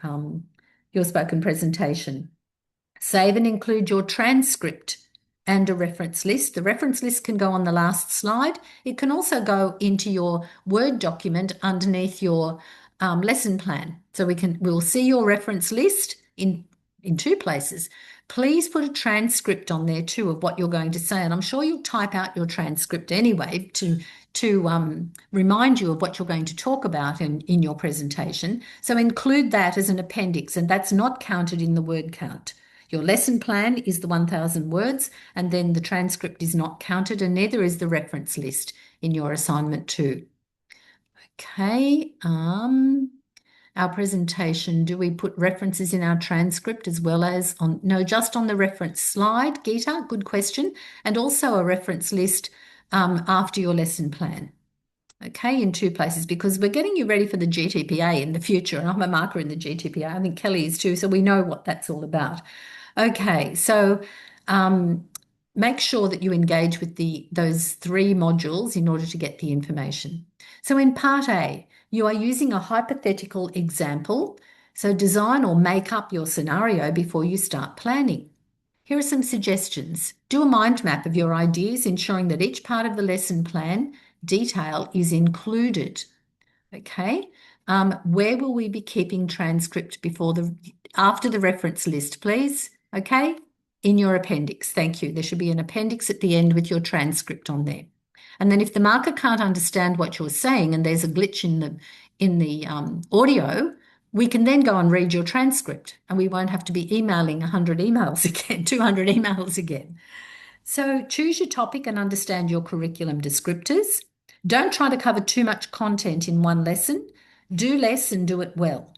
presentation. Save and include your transcript and a reference list. The reference list can go on the last slide. It can also go into your Word document underneath your lesson plan. So we'll see your reference list in 2 places. Please put a transcript on there too of what you're going to say. And I'm sure you'll type out your transcript anyway to remind you of what you're going to talk about in your presentation. So include that as an appendix, and that's not counted in the word count. Your lesson plan is the 1,000 words, and then the transcript is not counted, and neither is the reference list in your assignment 2. Okay, our presentation, do we put references in our transcript as well as on, no, just on the reference slide, Geeta, good question, and also a reference list after your lesson plan. Okay, in 2 places, because we're getting you ready for the GTPA in the future, and I'm a marker in the GTPA. I think Kelly is too, so we know what that's all about. Okay, so make sure that you engage with those 3 modules in order to get the information. So in part A, you are using a hypothetical example. So design or make up your scenario before you start planning. Here are some suggestions. Do a mind map of your ideas, ensuring that each part of the lesson plan detail is included. Okay. Where will we be keeping transcript after the reference list, please? Okay. In your appendix. Thank you. There should be an appendix at the end with your transcript on there. And then if the marker can't understand what you're saying and there's a glitch in the audio, we can then go and read your transcript, and we won't have to be emailing 100 emails again, 200 emails again. So choose your topic and understand your curriculum descriptors. Don't try to cover too much content in one lesson. Do less and do it well.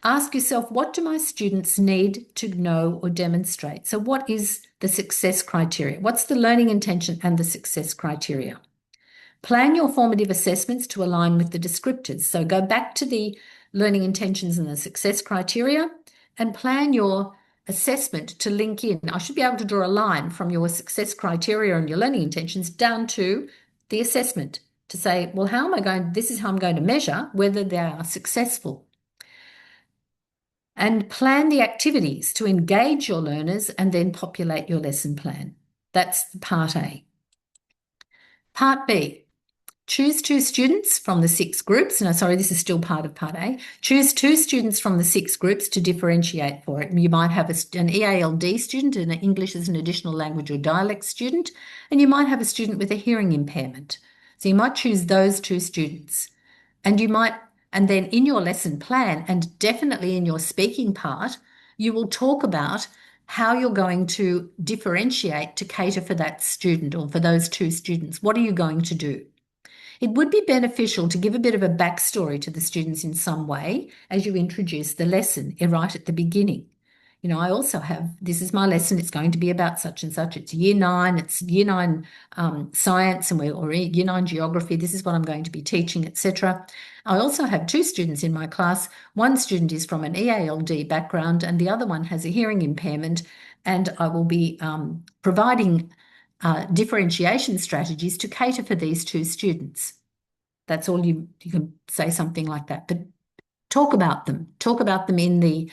Ask yourself, what do my students need to know or demonstrate? So what is the success criteria? What's the learning intention and the success criteria? Plan your formative assessments to align with the descriptors. So go back to the learning intentions and the success criteria and plan your assessment to link in. I should be able to draw a line from your success criteria and your learning intentions down to the assessment to say, well, this is how I'm going to measure whether they are successful. And plan the activities to engage your learners and then populate your lesson plan. That's part A. Part B, choose 2 students from the 6 groups. No, sorry, this is still part of part A. Choose 2 students from the 6 groups to differentiate for it. You might have an EALD student and an English as an additional language or dialect student, and you might have a student with a hearing impairment. So you might choose those 2 students. And then in your lesson plan, and definitely in your speaking part, you will talk about how you're going to differentiate to cater for that student or for those 2 students. What are you going to do? It would be beneficial to give a bit of a backstory to the students in some way as you introduce the lesson right at the beginning. You know, I also have, this is my lesson, it's going to be about such and such. It's year 9, it's year 9 science or year 9 geography. This is what I'm going to be teaching, etc. I also have 2 students in my class. One student is from an EALD background and the other one has a hearing impairment, and I will be providing differentiation strategies to cater for these two students. That's all you can say something like that, but talk about them. Talk about them in the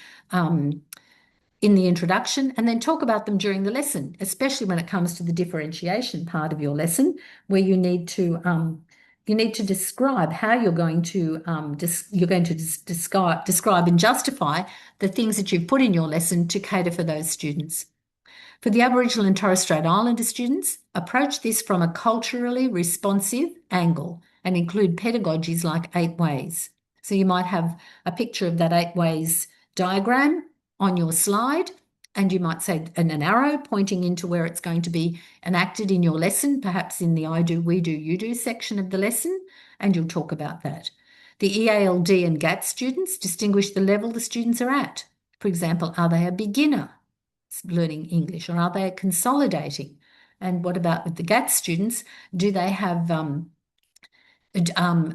introduction, and then talk about them during the lesson, especially when it comes to the differentiation part of your lesson, where you need to describe how you're going to describe and justify the things that you've put in your lesson to cater for those students. For the Aboriginal and Torres Strait Islander students, approach this from a culturally responsive angle and include pedagogies like 8 ways. So you might have a picture of that 8 ways diagram on your slide, and you might say an arrow pointing into where it's going to be enacted in your lesson, perhaps in the I do, we do, you do section of the lesson, and you'll talk about that. The EALD and GAT students distinguish the level the students are at. For example, are they a beginner learning English, or are they consolidating? And what about with the GAT students? Do they have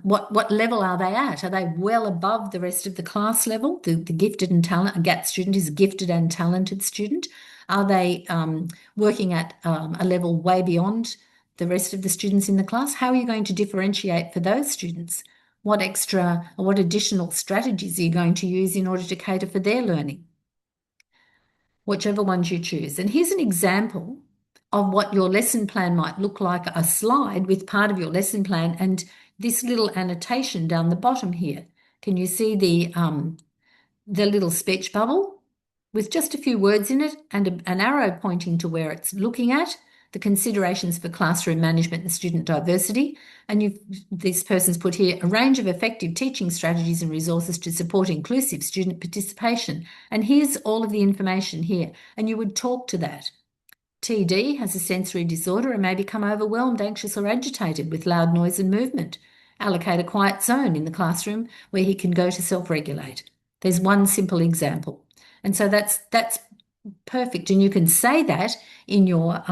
what level are they at? Are they well above the rest of the class level? The gifted and talented GAT student is a gifted and talented student. Are they working at a level way beyond the rest of the students in the class? How are you going to differentiate for those students? What extra or what additional strategies are you going to use in order to cater for their learning? Whichever ones you choose. And here's an example of what your lesson plan might look like, a slide with part of your lesson plan and this little annotation down the bottom here. Can you see the little speech bubble with just a few words in it and an arrow pointing to where it's looking at? The considerations for classroom management and student diversity. And this person's put here a range of effective teaching strategies and resources to support inclusive student participation. And here's all of the information here. And you would talk to that. TD has a sensory disorder and may become overwhelmed, anxious or agitated with loud noise and movement. Allocate a quiet zone in the classroom where he can go to self-regulate. There's one simple example. And so that's perfect. And you can say that in your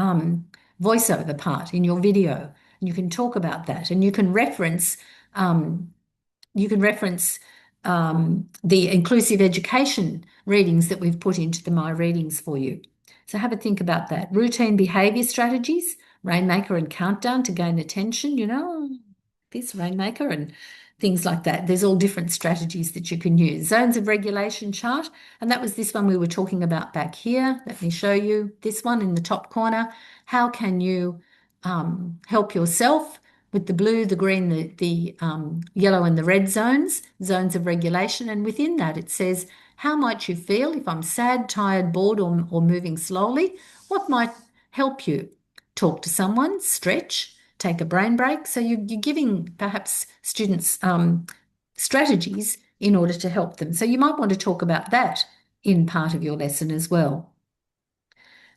voiceover part, in your video. And you can talk about that. And you can reference the inclusive education readings that we've put into the My Readings for you. So have a think about that. Routine behaviour strategies, Rainmaker and Countdown to gain attention, this Rainmaker and things like that. There's all different strategies that you can use. Zones of regulation chart, and that was this one we were talking about back here. Let me show you this one in the top corner. How can you help yourself with the blue, the green, the yellow and the red zones of regulation, and within that it says, how might you feel if I'm sad, tired, bored or moving slowly? What might help you? Talk to someone, stretch, take a brain break. So you're giving perhaps students strategies in order to help them. So you might want to talk about that in part of your lesson as well.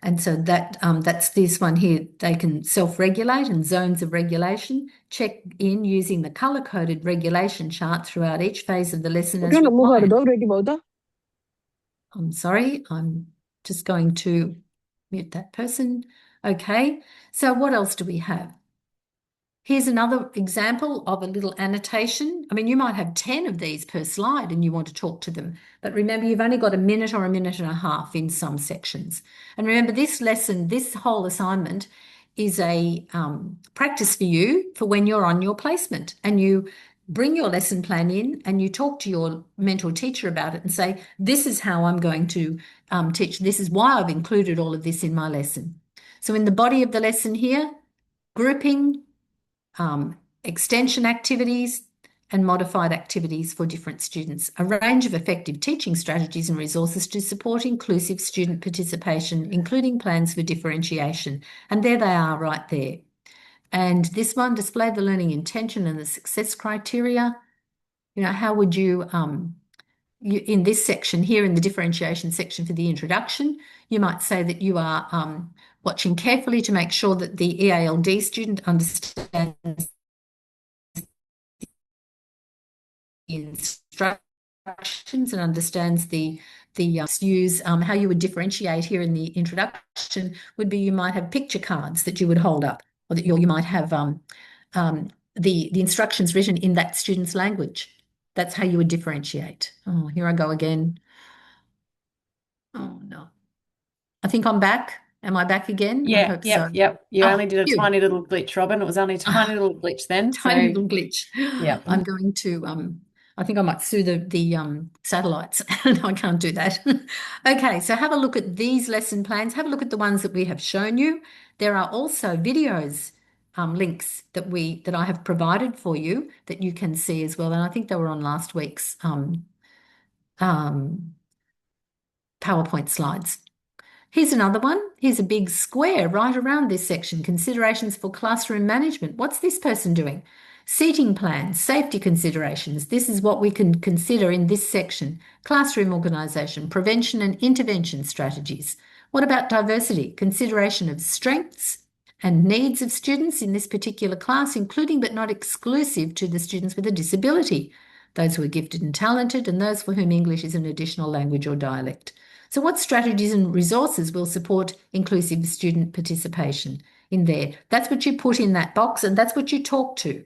And so that's this one here. They can self-regulate and zones of regulation. Check in using the colour-coded regulation chart throughout each phase of the lesson as required. I'm sorry, I'm just going to mute that person. Okay, so what else do we have? Here's another example of a little annotation. I mean, you might have 10 of these per slide and you want to talk to them. But remember, you've only got a minute or a minute and a half in some sections. And remember, this lesson, this whole assignment is a practice for you for when you're on your placement and you bring your lesson plan in and you talk to your mentor teacher about it and say, this is how I'm going to teach. This is why I've included all of this in my lesson. So in the body of the lesson here, grouping, extension activities and modified activities for different students, a range of effective teaching strategies and resources to support inclusive student participation, including plans for differentiation. And there they are right there. And this one, display the learning intention and the success criteria. How would you in this section here in the differentiation section for the introduction, you might say that you are watching carefully to make sure that the EALD student understands the instructions and understands the use. How you would differentiate here in the introduction would be you might have picture cards that you would hold up, or that you might have the instructions written in that student's language. That's how you would differentiate. Oh, here I go again. Oh, no. I think I'm back. Am I back again? I Yeah, hope yep, so. yep. You Oh, only did a phew. tiny little glitch, Robin. It was only a tiny little glitch then. Tiny So, little glitch. yeah. I'm going to I think I might sue the satellites. I can't do that. Okay, so have a look at these lesson plans. Have a look at the ones that we have shown you. There are also videos links that I have provided for you that you can see as well. And I think they were on last week's um, PowerPoint slides. Here's another one. Here's a big square right around this section. Considerations for classroom management. What's this person doing? Seating plans, safety considerations. This is what we can consider in this section. Classroom organisation, prevention and intervention strategies. What about diversity? Consideration of strengths and needs of students in this particular class, including but not exclusive to the students with a disability, those who are gifted and talented, and those for whom English is an additional language or dialect. So what strategies and resources will support inclusive student participation in there? That's what you put in that box and that's what you talk to.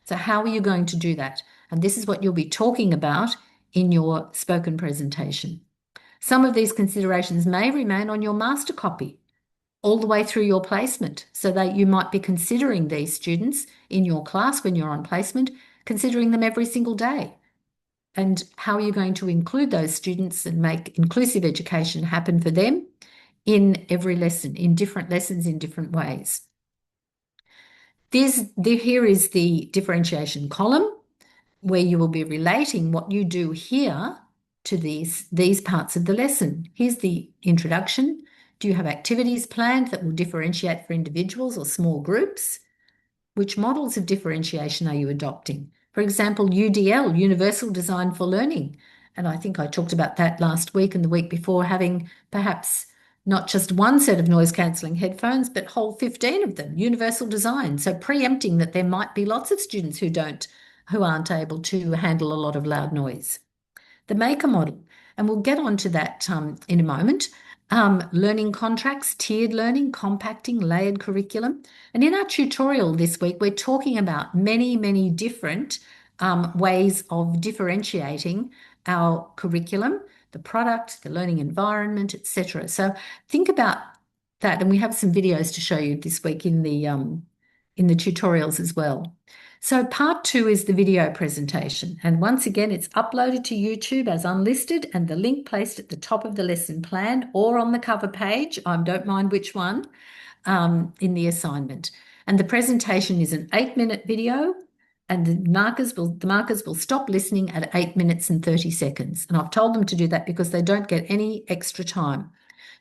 So how are you going to do that? And this is what you'll be talking about in your spoken presentation. Some of these considerations may remain on your master copy all the way through your placement, so that you might be considering these students in your class when you're on placement, considering them every single day. And how are you going to include those students and make inclusive education happen for them in every lesson, in different lessons, in different ways? Here is the differentiation column where you will be relating what you do here to these parts of the lesson. Here's the introduction. Do you have activities planned that will differentiate for individuals or small groups? Which models of differentiation are you adopting? For example, UDL, Universal Design for Learning. And I think I talked about that last week and the week before, having perhaps not just one set of noise cancelling headphones, but whole 15 of them, universal design. So preempting that there might be lots of students who aren't able to handle a lot of loud noise. The maker model, and we'll get on to that in a moment. Learning contracts, tiered learning, compacting, layered curriculum. And in our tutorial this week, we're talking about many, many different ways of differentiating our curriculum, the product, the learning environment, etc. So think about that, and we have some videos to show you this week in the tutorials as well. So part 2 is the video presentation. And once again, it's uploaded to YouTube as unlisted and the link placed at the top of the lesson plan or on the cover page, I don't mind which one, in the assignment. And the presentation is an 8-minute video and the markers will stop listening at 8 minutes and 30 seconds. And I've told them to do that because they don't get any extra time.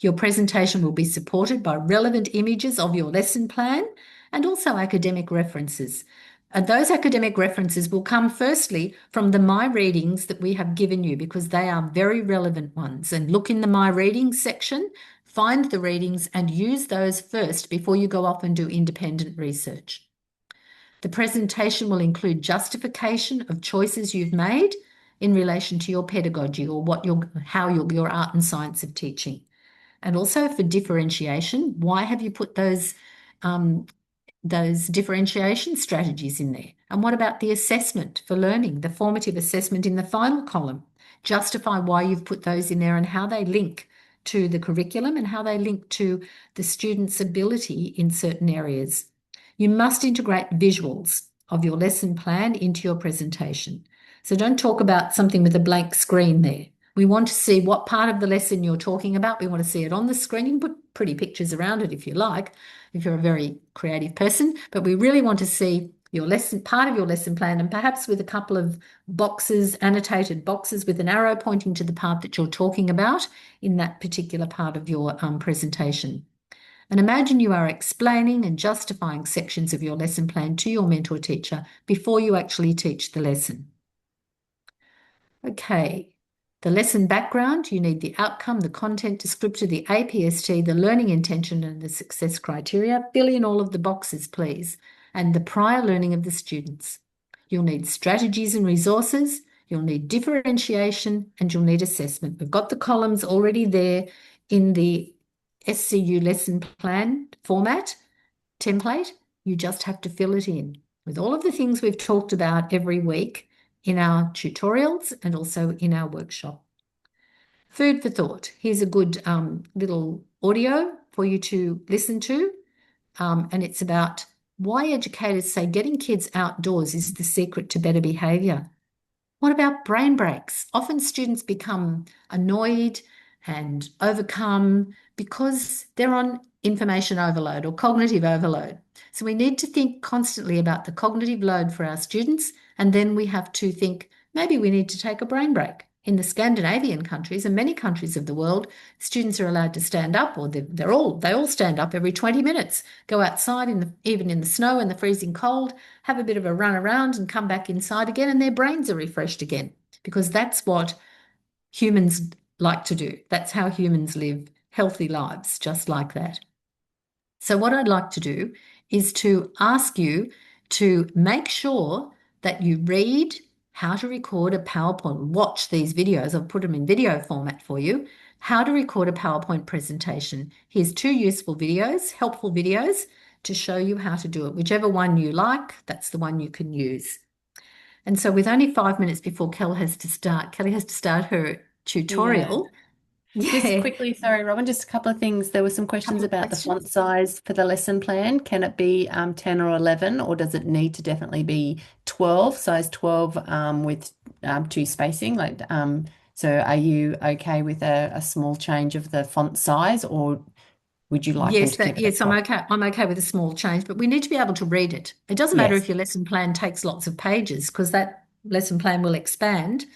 Your presentation will be supported by relevant images of your lesson plan and also academic references. And those academic references will come firstly from the My Readings that we have given you because they are very relevant ones. And look in the My Readings section, find the readings and use those first before you go off and do independent research. The presentation will include justification of choices you've made in relation to your pedagogy or how your art and science of teaching. And also for differentiation, why have you put those differentiation strategies in there? And what about the assessment for learning, the formative assessment in the final column? Justify why you've put those in there and how they link to the curriculum and how they link to the student's ability in certain areas. You must integrate visuals of your lesson plan into your presentation. So don't talk about something with a blank screen there. We want to see what part of the lesson you're talking about. We want to see it on the screen. You can put pretty pictures around it if you like, if you're a very creative person, but we really want to see your lesson, part of your lesson plan, and perhaps with a couple of boxes, annotated boxes with an arrow pointing to the part that you're talking about in that particular part of your presentation. And imagine you are explaining and justifying sections of your lesson plan to your mentor teacher before you actually teach the lesson. Okay. The lesson background, you need the outcome, the content descriptor, the APST, the learning intention and the success criteria. Fill in all of the boxes, please, and the prior learning of the students. You'll need strategies and resources, you'll need differentiation, and you'll need assessment. We've got the columns already there in the SCU lesson plan format template. You just have to fill it in with all of the things we've talked about every week in our tutorials and also in our workshop. Food for thought. Here's a good little audio for you to listen to, and it's about why educators say getting kids outdoors is the secret to better behaviour. What about brain breaks? Often students become annoyed and overcome because they're on information overload or cognitive overload. So we need to think constantly about the cognitive load for our students, and then we have to think maybe we need to take a brain break. In the Scandinavian countries and many countries of the world, students are allowed to stand up, or they all stand up every 20 minutes, go outside even in the snow and the freezing cold, have a bit of a run around and come back inside again, and their brains are refreshed again, because that's what humans like to do. That's how humans live healthy lives, just like that. So what I'd like to do is to ask you to make sure that you read how to record a PowerPoint. Watch these videos. I'll put them in video format for you. How to record a PowerPoint presentation. Here's 2 useful videos, helpful videos, to show you how to do it. Whichever one you like, that's the one you can use. And so with only 5 minutes before Kelly has to start her tutorial. Just quickly, sorry, Robin, just a couple of things. There were some questions about the font size for the lesson plan. Can it be 10 or 11, or does it need to definitely be 12, size 12 with 2 spacing? So are you okay with a small change of the font size, or would you like them to keep it at 12? I'm okay. I'm okay with a small change, but we need to be able to read it. It doesn't matter if your lesson plan takes lots of pages, because that lesson plan will expand.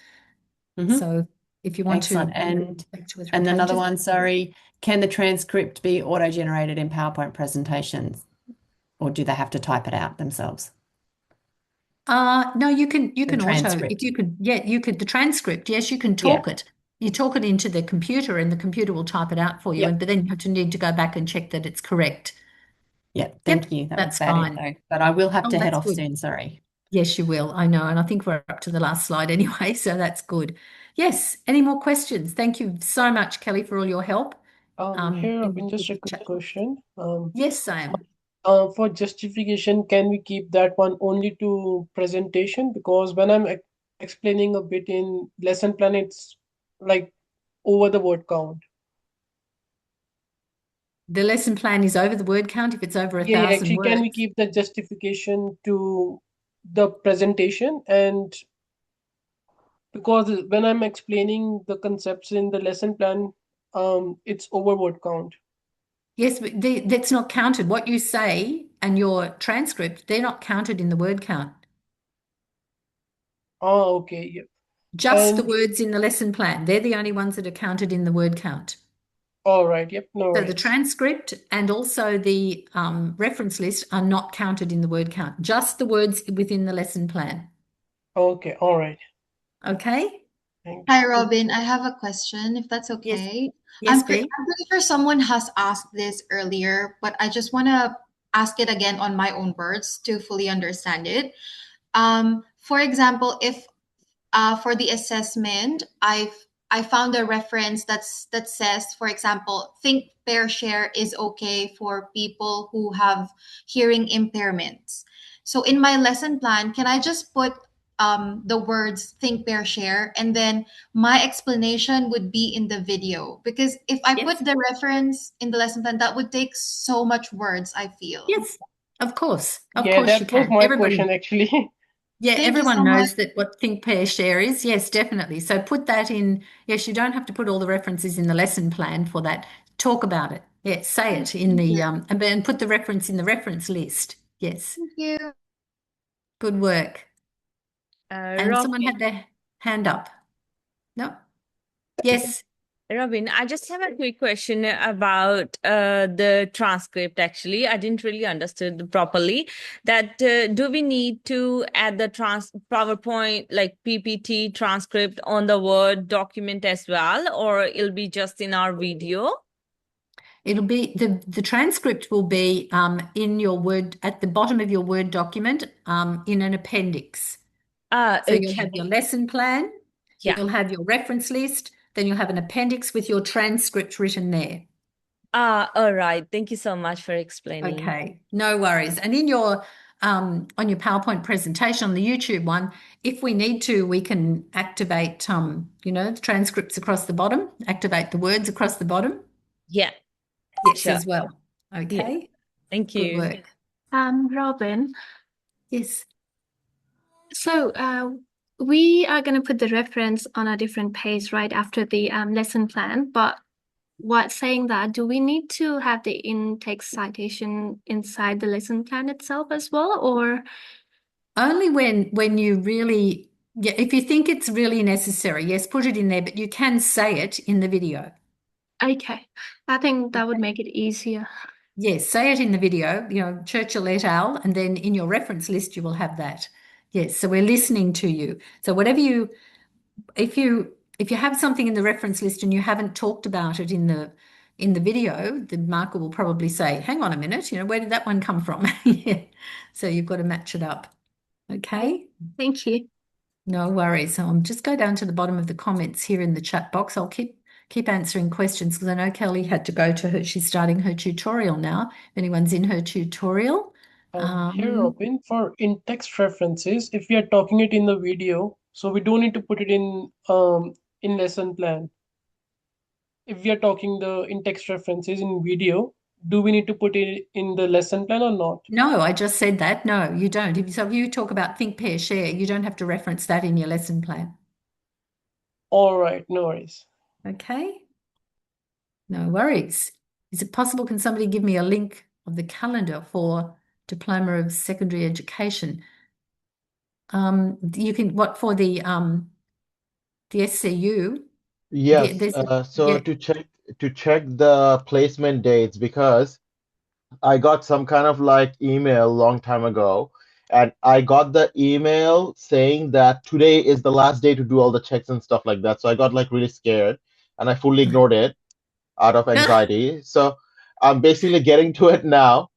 So if you want Excellent. to take 2 or 3 And another pages. one, sorry, can the transcript be auto-generated in PowerPoint presentations, or do they have to type it out themselves? No, you can transcript. the transcript, yes, you can talk it. You talk it into the computer and the computer will type it out for you. But then you need to go back and check that it's correct. Yeah, thank you. That was That's bad fine. info. But I will have to head That's off good. soon, sorry. Yes, you will. I know. And I think we're up to the last slide anyway, so that's good. Yes. Any more questions? Thank you so much, Kelly, for all your help. Here, in just a the quick chat. question. Yes, Sam. For justification, can we keep that one only to presentation? Because when I'm explaining a bit in lesson plan, it's like over the word count. The lesson plan is over the word count if it's over 1,000 Actually, words. can we keep the justification to the presentation? And because when I'm explaining the concepts in the lesson plan, it's over word count. Yes, but that's not counted. What you say and your transcript, they're not counted in the word count. Oh, okay. Yeah. Just the words in the lesson plan. They're the only ones that are counted in the word count. All right. Yep. No So worries. the transcript and also the reference list are not counted in the word count. Just the words within the lesson plan. Okay. All right. Okay. Hi, Robin. I have a question, if that's okay. Yes, I'm pretty sure someone has asked this earlier, but I just want to ask it again on my own words to fully understand it. For example, if for the assessment, I found a reference that says, for example, think, pair, share is okay for people who have hearing impairments. So in my lesson plan, can I just put the words think, pair, share, and then my explanation would be in the video? Because if I put the reference in the lesson plan, that would take so much words, I feel. Yes, of course. Of Yeah, course you that was can. my question actually. Yeah, Thank you everyone so knows much. that what think, pair, share is. Yes, definitely. So put that in. Yes, you don't have to put all the references in the lesson plan for that. Talk about it. Yes, say it in the and put the reference in the reference list. Yes. Thank you. Good work. And someone Robin, had their hand up. No? Yes. Robin, I just have a quick question about the transcript. Actually, I didn't really understood properly that do we need to add the PowerPoint like PPT transcript on the Word document as well, or it'll be just in our video? It'll be the transcript will be in your Word at the bottom of your Word document in an appendix. So you'll have your lesson plan, you'll have your reference list, then you'll have an appendix with your transcript written there. All right. Thank you so much for explaining. Okay, no worries. And in your on your PowerPoint presentation on the YouTube one, if we need to, we can activate the transcripts across the bottom, activate the words across the bottom. Yeah. Yes, Sure. as well. Yeah. Okay. Thank Good you. work. Robin, Yes. so we are going to put the reference on a different page right after the lesson plan, but what saying that, do we need to have the in-text citation inside the lesson plan itself as well, or? Only when you really, yeah, if you think it's really necessary, yes, put it in there, but you can say it in the video. Okay, I think that would make it easier. Yes, say it in the video, Churchill et al., and then in your reference list you will have that. Yes, so we're listening to you. So if you have something in the reference list and you haven't talked about it in the video, the marker will probably say, hang on a minute, where did that one come from? Yeah. So you've got to match it up. Okay. Thank you. No worries. So I'm just go down to the bottom of the comments here in the chat box. I'll keep answering questions because I know Kelly had to go to her. She's starting her tutorial now. If anyone's in her tutorial. Here, Robin, for in-text references, if we are talking it in the video, so we don't need to put it in lesson plan. If we are talking the in-text references in video, do we need to put it in the lesson plan or not? No, I just said that. No, you don't. If you talk about think, pair, share, you don't have to reference that in your lesson plan. All right, no worries. Okay. No worries. Is it possible, can somebody give me a link of the calendar for Diploma of Secondary Education? You can, what for the SCU? Yes, so Yeah. to check the placement dates because I got some kind of like email long time ago, and I got the email saying that today is the last day to do all the checks and stuff like that. So I got like really scared and I fully ignored it out of anxiety. So I'm basically getting to it now.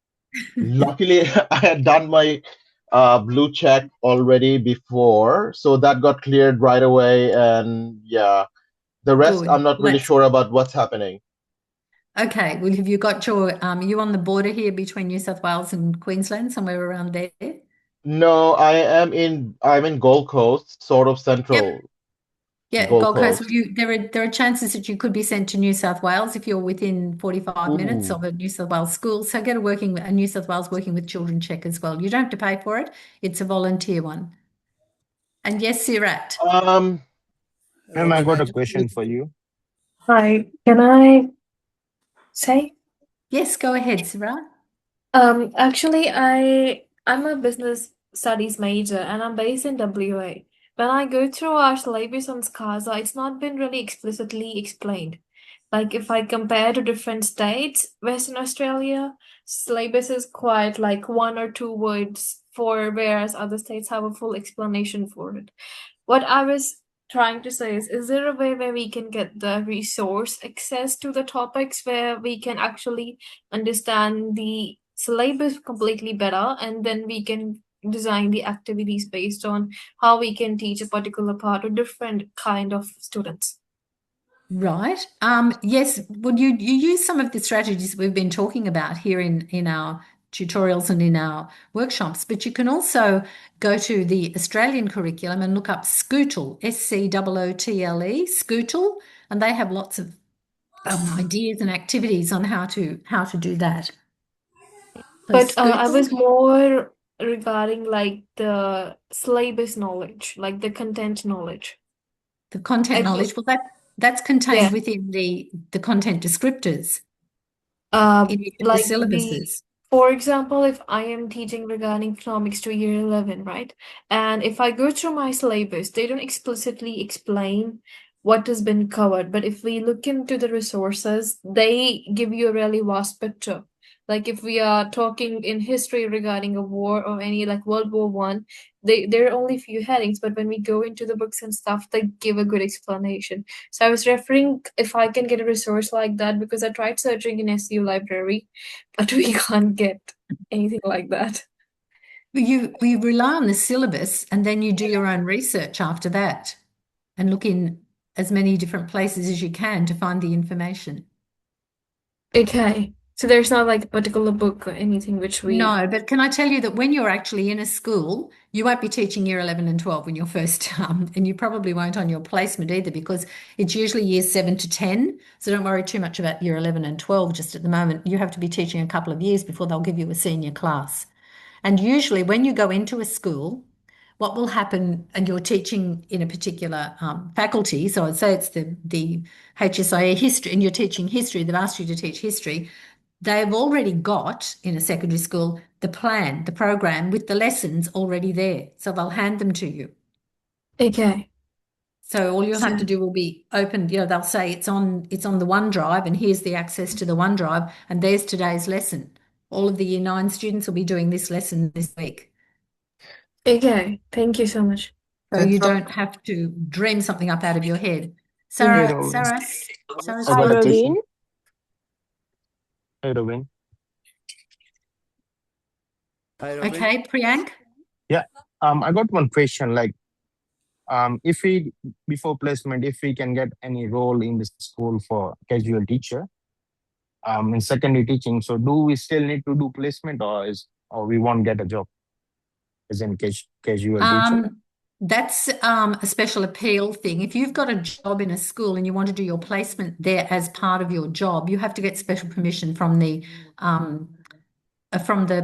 Luckily, I had done my blue check already before, so that got cleared right away. And yeah, the rest, Good. I'm not really sure about what's happening. Okay. Well, have you got you on the border here between New South Wales and Queensland, somewhere around there? No, I'm in Gold Coast, sort of central Yeah, Gold Gold Coast. Coast. There are chances that you could be sent to New South Wales if you're within 45 minutes Ooh. of a New South Wales school. So get a New South Wales working with children check as well. You don't have to pay for it. It's a volunteer one. And yes, Sirat. Ma'am, I Robin, got I a just question for you. Hi, can I say? Yes, go ahead, Sirat. Actually, I'm a business studies major and I'm based in WA. When I go through our syllabus on SCASA, it's not been really explicitly explained. Like if I compare to different states, Western Australia, syllabus is quite like one or two words for, whereas other states have a full explanation for it. What I was trying to say is there a way where we can get the resource access to the topics where we can actually understand the syllabus completely better, and then we can design the activities based on how we can teach a particular part or different kind of students? Right. Yes. Would you use some of the strategies we've been talking about here in our tutorials and in our workshops, but you can also go to the Australian curriculum and look up Scootle, SCOOTLE, Scootle, and they have lots of ideas and activities on how to do that. So But I Scootle, was more regarding like the syllabus knowledge, like the content knowledge. the content I knowledge. feel, Well, that's contained yeah. within the content descriptors in each of the Like syllabuses. for example, if I am teaching regarding economics to year 11, right? And if I go through my syllabus, they don't explicitly explain what has been covered. But if we look into the resources, they give you a really vast picture. Like if we are talking in history regarding a war or any like World War One, there are only few headings, but when we go into the books and stuff, they give a good explanation. So I was referring if I can get a resource like that because I tried searching in SU library, but we can't get anything like that. We rely on the syllabus and then you do your own research after that and look in as many different places as you can to find the information. Okay. So there's not like a particular book or anything which we. No, but can I tell you that when you're actually in a school, you won't be teaching year 11 and 12 when you're first, and you probably won't on your placement either because it's usually years 7 to 10. So don't worry too much about year 11 and 12 just at the moment. You have to be teaching a couple of years before they'll give you a senior class. And usually when you go into a school, what will happen, and you're teaching in a particular faculty, so I'd say it's the HSIE history, and you're teaching history, they've asked you to teach history, they've already got in a secondary school the plan, the program with the lessons already there. So they'll hand them to you. Okay. So all you'll have to So do will be open, they'll say it's on the OneDrive and here's the access to the OneDrive and there's today's lesson. All of the year 9 students will be doing this lesson this week. okay, thank you so much. So you don't have to dream something up out of your head. Hey, Sarah's Robin. Sarah's I got a spoken. question. Hey, Robin. Hi, Robin. Okay, Priyank. Yeah. I got one question. Like, if we before placement, if we can get any role in the school for casual teacher, in secondary teaching, so do we still need to do placement, or we won't get a job as in casual teacher? That's a special appeal thing. If you've got a job in a school and you want to do your placement there as part of your job, you have to get special permission from the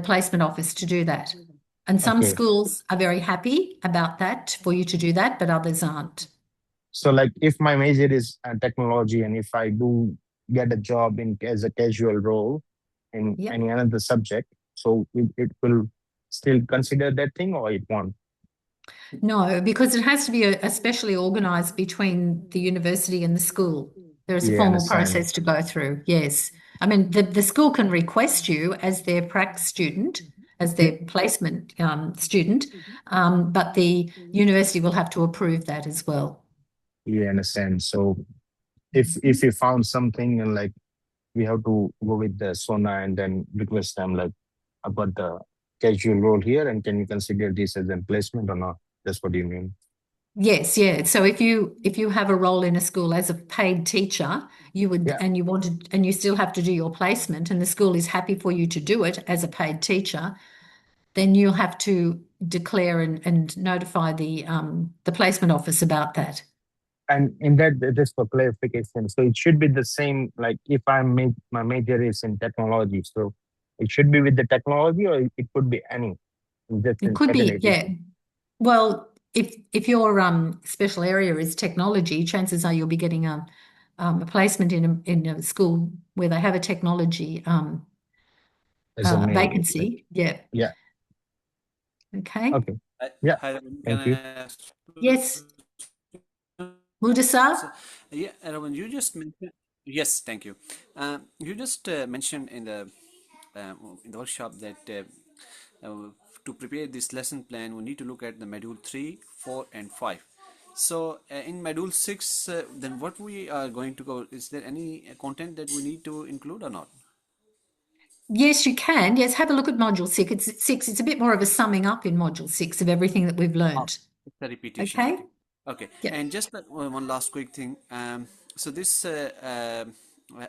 placement office to do that. And some Okay. schools are very happy about that for you to do that, but others aren't. So, like, if my major is technology, and if I do get a job as a casual role in Yep. any another subject, so it will still consider that thing, or it won't? No, because it has to be especially organised between the university and the school. There is a Yeah, formal understand. process to go through. Yes. I mean, the school can request you as their prac student, as their placement student, but the university will have to approve that as well. Yeah, understand. So, if we found something and like we have to go with the Sona and then request them like about the casual role here, and can you consider this as a placement or not? That's what you mean. Yes, yeah. So if you have a role in a school as a paid teacher, you would Yeah. and you still have to do your placement and the school is happy for you to do it as a paid teacher, then you'll have to declare and notify the placement office about that. And in that, just for clarification, so it should be the same. Like if my major is in technology, so it should be with the technology, or it could be any. Just It in could be, secondary yeah. teaching. Well, if your special area is technology, chances are you'll be getting a placement in a school where they have a technology As a major. vacancy. Yeah. Yeah. Okay. Okay. Yeah. Hi, Robin. Thank Can you. I ask? Yes. Mudasar? Yeah, Robin, you just mentioned. Yes, thank you. You just mentioned in the workshop that to prepare this lesson plan, we need to look at the module 3, 4, and 5. So in module 6, then what we are going to go, is there any content that we need to include or not? Yes, you can. Yes, have a look at module 6. It's a bit more of a summing up in module 6 of everything that we've learned. It's a repetition. Okay. I think. Okay. Yeah. And just one last quick thing. So this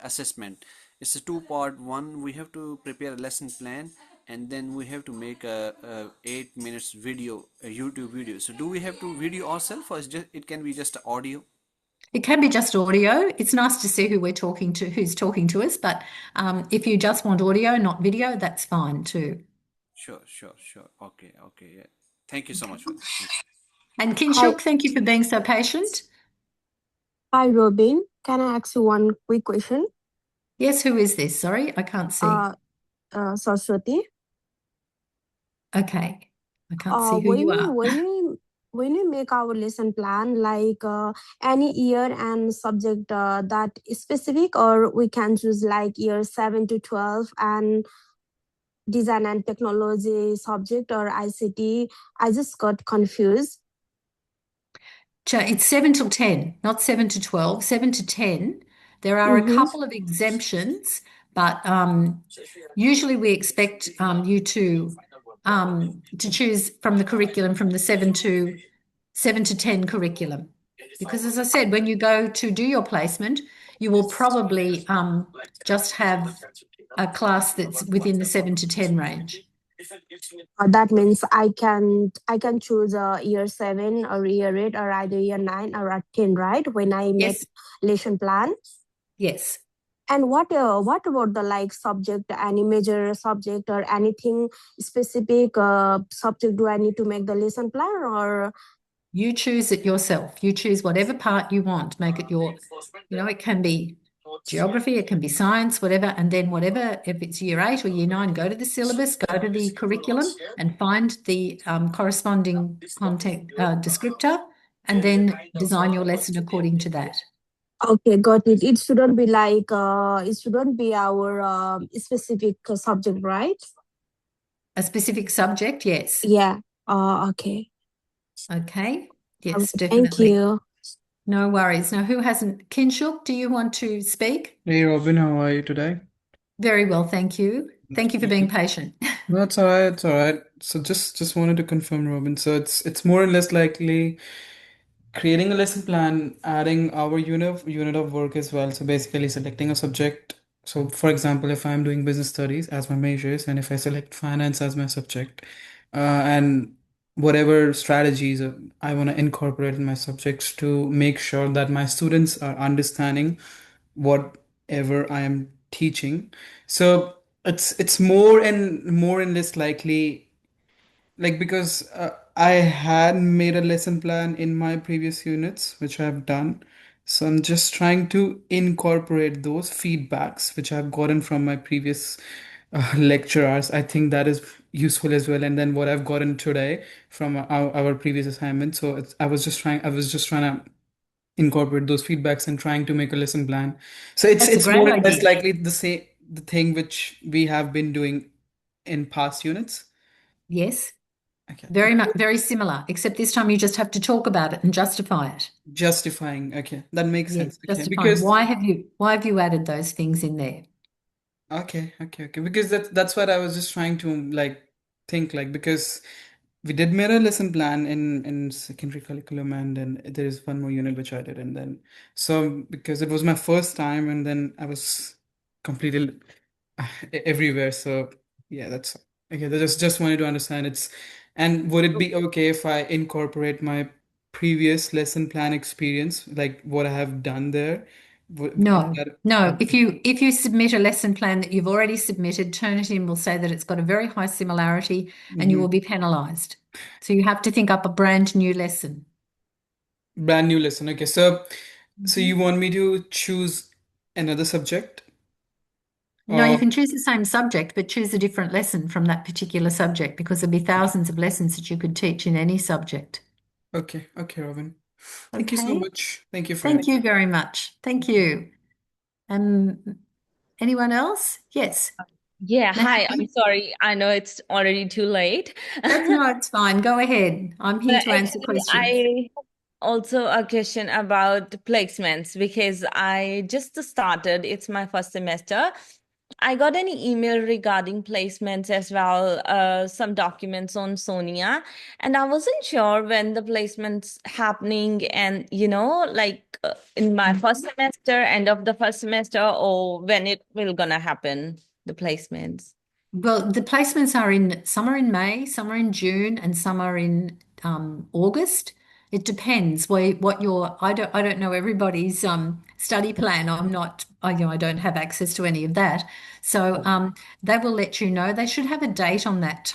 assessment is a two-part. One, we have to prepare a lesson plan, and then we have to make a 8 minutes video, a YouTube video. So do we have to video ourselves, or it can be just audio? It can be just audio. It's nice to see who we're talking to, who's talking to us, but if you just want audio, not video, that's fine too. Sure. Okay, yeah. Thank you so much for that. Thank you. And Hi, Kinshuk, thank you for being so patient. hi, Robin. Can I ask you one quick question? Yes, who is this? Sorry, I can't see. Saraswati. Okay, I can't see who you are. When we make our lesson plan, like any year and subject that is specific, or we can choose like year 7 to 12 and design and technology subject or ICT. I just got confused. It's 7 till 10, not 7 to 12, 7 to 10. There are a couple of exemptions, but usually we expect you to choose from the curriculum from the 7 to 10 curriculum. Because as I said, when you go to do your placement, you will probably just have a class that's within the 7 to 10 range. That means I can choose a year 7 or year 8 or either year 9 or a 10, right? When I make Yes. lesson plan. Yes. And what about the like subject, any major subject or anything specific subject do I need to make the lesson plan or? You choose it yourself. You choose whatever part you want. Make it your, it can be geography, it can be science, whatever. And then whatever, if it's year 8 or year 9, go to the syllabus, go to the curriculum and find the corresponding content descriptor and then design your lesson according to that. Okay, got it. It shouldn't be like it shouldn't be our specific subject, right? A specific subject, yes. Yeah. Okay. Okay. Yes, Okay, thank definitely. you. No worries. Now, who hasn't? Kinshuk, do you want to speak? Hey Robin, how are you today? Very well, thank you. Thank you for being patient. No, it's all right, it's all right. So just wanted to confirm, Robin. So it's more or less likely creating a lesson plan, adding our unit of work as well. So basically selecting a subject. So for example, if I'm doing business studies as my majors, and if I select finance as my subject, and whatever strategies I want to incorporate in my subjects to make sure that my students are understanding whatever I am teaching. So it's more and less likely, like, because I had made a lesson plan in my previous units, which I've done. So I'm just trying to incorporate those feedbacks which I've gotten from my previous lecturers. I think that is useful as well. And then what I've gotten today from our previous assignment. So I was just trying to incorporate those feedbacks and trying to make a lesson plan. So it's That's a it's great more or less idea. likely the thing which we have been doing in past units. Yes, Okay. very much, very similar, except this time you just have to talk about it and justify it. Justifying. Okay, that makes Yes, sense. Okay, justifying. because Why have you added those things in there? okay, because that's what I was just trying to like think, like, because we did mirror lesson plan in secondary curriculum, and then there is one more unit which I did, and then so because it was my first time, and then I was completely everywhere. So yeah, that's okay. I just wanted to understand it's, and would it be okay if I incorporate my previous lesson plan experience, like what I have done there? Is No, that no. If okay? you submit a lesson plan that you've already submitted, Turnitin will say that it's got a very high similarity and you will Hmm. be penalized. So you have to think up a brand new lesson. Brand new lesson. Okay, so you Mhm. want me to choose another subject? No, you Or can choose the same subject, but choose a different lesson from that particular subject because there'll be thousands of lessons that you could teach in any subject. okay, Robin. Thank you so Okay. much. Thank you for your Thank you very much. Thank you. Anyone else? Yes. Yeah, hi. I'm Mahaki? sorry. I know it's already too late. No, it's fine. Go ahead. I'm here But to answer actually, questions. I also a question about placements because I just started. It's my first semester. I got an email regarding placements as well, some documents on Sonia, and I wasn't sure when the placements happening, and like in my first semester, end of the first semester, or when it will gonna happen, the placements. Well, the placements some are in May, some are in June, and some are in August. It depends I don't know everybody's study plan. I don't have access to any of that. So they will let you know. They should have a date on that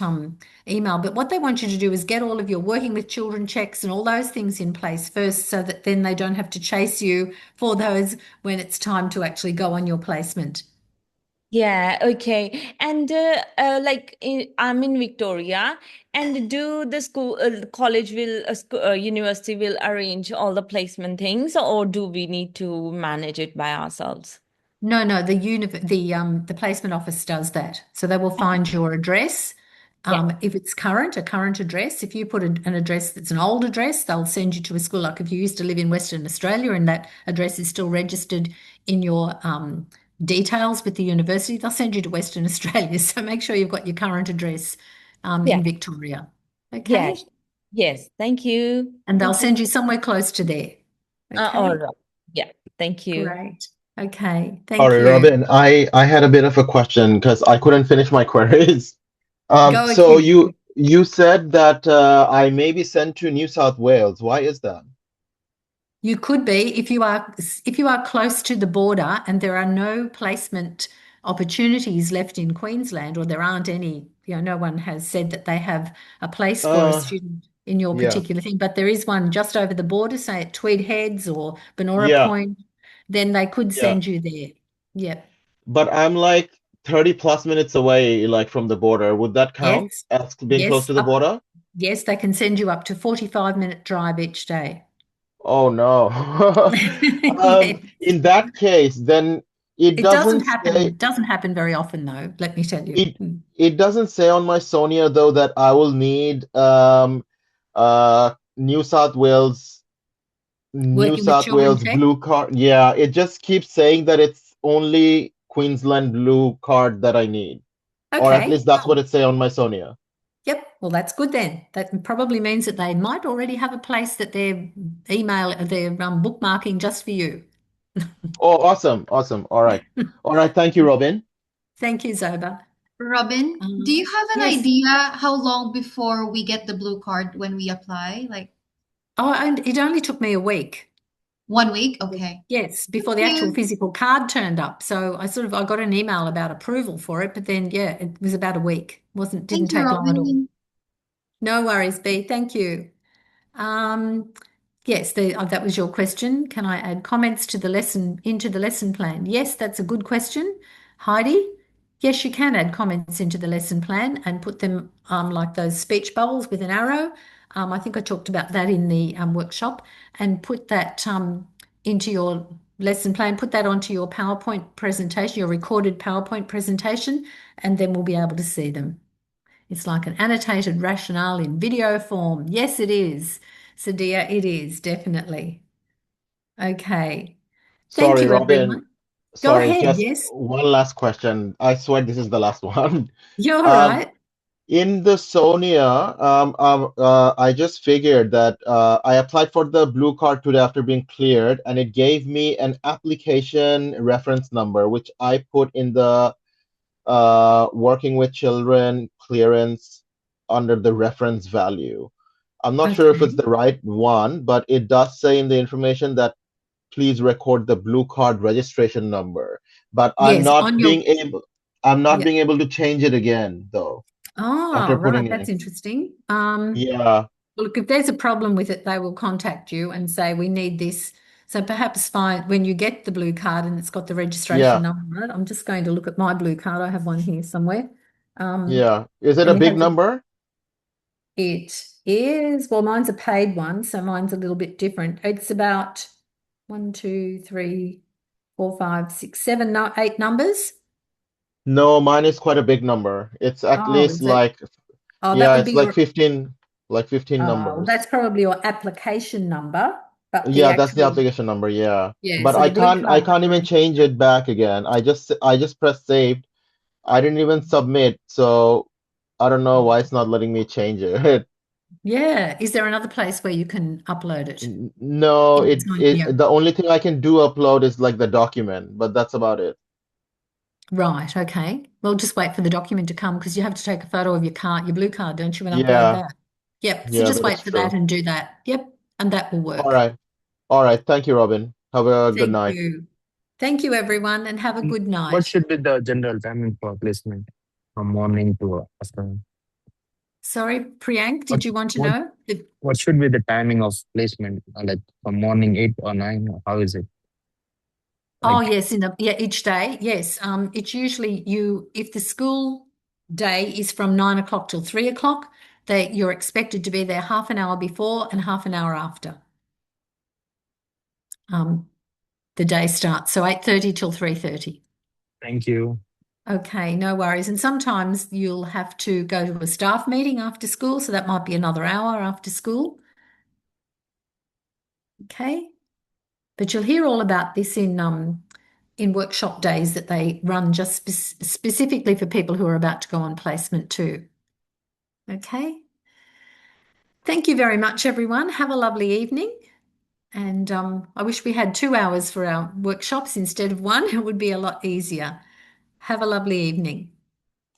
email. But what they want you to do is get all of your working with children checks and all those things in place first so that then they don't have to chase you for those when it's time to actually go on your placement. Yeah, okay. And I'm in Victoria, and do the school, college will, university will arrange all the placement things, or do we need to manage it by ourselves? No, the placement office does that. So they will find your address. Yeah. If it's a current address. If you put an address that's an old address, they'll send you to a school. Like if you used to live in Western Australia and that address is still registered in your details with the university, they'll send you to Western Australia. So make sure you've got your current address Yeah. in Victoria. Yeah. Okay. Yes. Thank you. And they'll Thank you. send you somewhere close to there. All Okay. right. Yeah. Thank you. Great. Okay, thank Sorry, you. Robin. I had a bit of a question because I couldn't finish my queries. Go So ahead. you said that I may be sent to New South Wales. Why is that? You could be if you are close to the border and there are no placement opportunities left in Queensland, or there aren't any, no one has said that they have a place for a Uh, student in your yeah, particular thing, but there is one just over the border, say at Tweed Heads or Benora yeah, Point, then they could yeah. send you there. Yep. But I'm like 30 plus minutes away, like from the border. Would that count Yes. as being close Yes. to the border? Yes, they can send you up to 45-minute drive each day. Oh no. Yes. In that case, then it It doesn't doesn't happen, say doesn't happen very often though, let me tell you. it it doesn't say on my Sonia though that I will need New South Wales Working with children tech. blue card. Yeah, it just keeps saying that it's only Queensland blue card that I need. Or at Okay. least that's what it say on my Sonia. Yep. Well, that's good then. That probably means that they might already have a place that they're bookmarking just for you. Oh, awesome. Awesome. All right. All right. Thank you, Robin. Thank you, Zoba. Robin, do you have an Yes. idea how long before we get the blue card when we apply? Like Oh, and it only took me a week. 1 week? Okay. Yes, before Thank the actual you. physical card turned up. So I got an email about approval for it, but then yeah, it was about a week. Didn't Thank you, take long at all. Robin. No worries, B. Thank you. Um, yes, that was your question. Can I add comments to the lesson into the lesson plan? Yes, that's a good question, Heidi. Yes, you can add comments into the lesson plan and put them like those speech bubbles with an arrow. I think I talked about that in the workshop, and put that into your lesson plan. Put that onto your PowerPoint presentation, your recorded PowerPoint presentation, and then we'll be able to see them. It's like an annotated rationale in video form. Yes, it is. Sadia, it is, definitely. Okay. Thank Sorry, you, Robin. everyone. Go Sorry, ahead. just Yes, one last question. I swear this is the last one. you're all Um, right. in the Sonia, I just figured that I applied for the blue card today after being cleared, and it gave me an application reference number, which I put in the working with children clearance under the reference value. I'm not sure if it's Okay. the right one, but it does say in the information that please record the blue card registration number. But Yes, on your, I'm not yeah. being able to change it again though Oh, after right. putting it That's in. interesting. Yeah, Look, if there's a problem with it, they will contact you and say, we need this. So perhaps find when you get the blue card and it's got the registration yeah, number on it. I'm just going to look at my blue card. I have one here somewhere. yeah. Is it And a you big have the number? It is, well, mine's a paid one, so mine's a little bit different. It's about 1, 2, 3, 4, 5, 6, 7, no, 8 numbers. No, mine is quite a big number. It's at Oh, least is it? like, Oh, that yeah, would it's be like your, 15, like 15 that's numbers. probably your application number, but the Yeah, that's the actual, application number, yeah. yeah, But so the blue I card can't number even is, change it back again. I just pressed save. I didn't even submit, so I don't know why it's not letting me change it. yeah. Is there another place where you can upload it No, in Sonia? the only thing I can do upload is like the document, but that's about it. Right, okay. Well, just wait for the document to come because you have to take a photo of your card, your blue card, don't you, and upload Yeah, that. Yep. So yeah, just that is wait for that true. and do that. Yep. And that will All work. right. All right. Thank you, Robin. Have a good Thank night. you. Thank you, everyone, and have a good What night. should be the general timing for placement from morning to afternoon? Sorry, Priyank, What did you want to what know? what should be the timing of placement? Like from morning 8 or 9? Or how is it? Oh, Like yes, each day. Yes. It's usually if the school day is from 9 o'clock till 3 o'clock, you're expected to be there half an hour before and half an hour after. Um, the day starts. So 8:30 till 3:30. thank you. Okay, no worries. And sometimes you'll have to go to a staff meeting after school, so that might be another hour after school. Okay. But you'll hear all about this in workshop days that they run just specifically for people who are about to go on placement too. Okay. Thank you very much, everyone. Have a lovely evening. And I wish we had 2 hours for our workshops instead of one. It would be a lot easier. Have a lovely evening.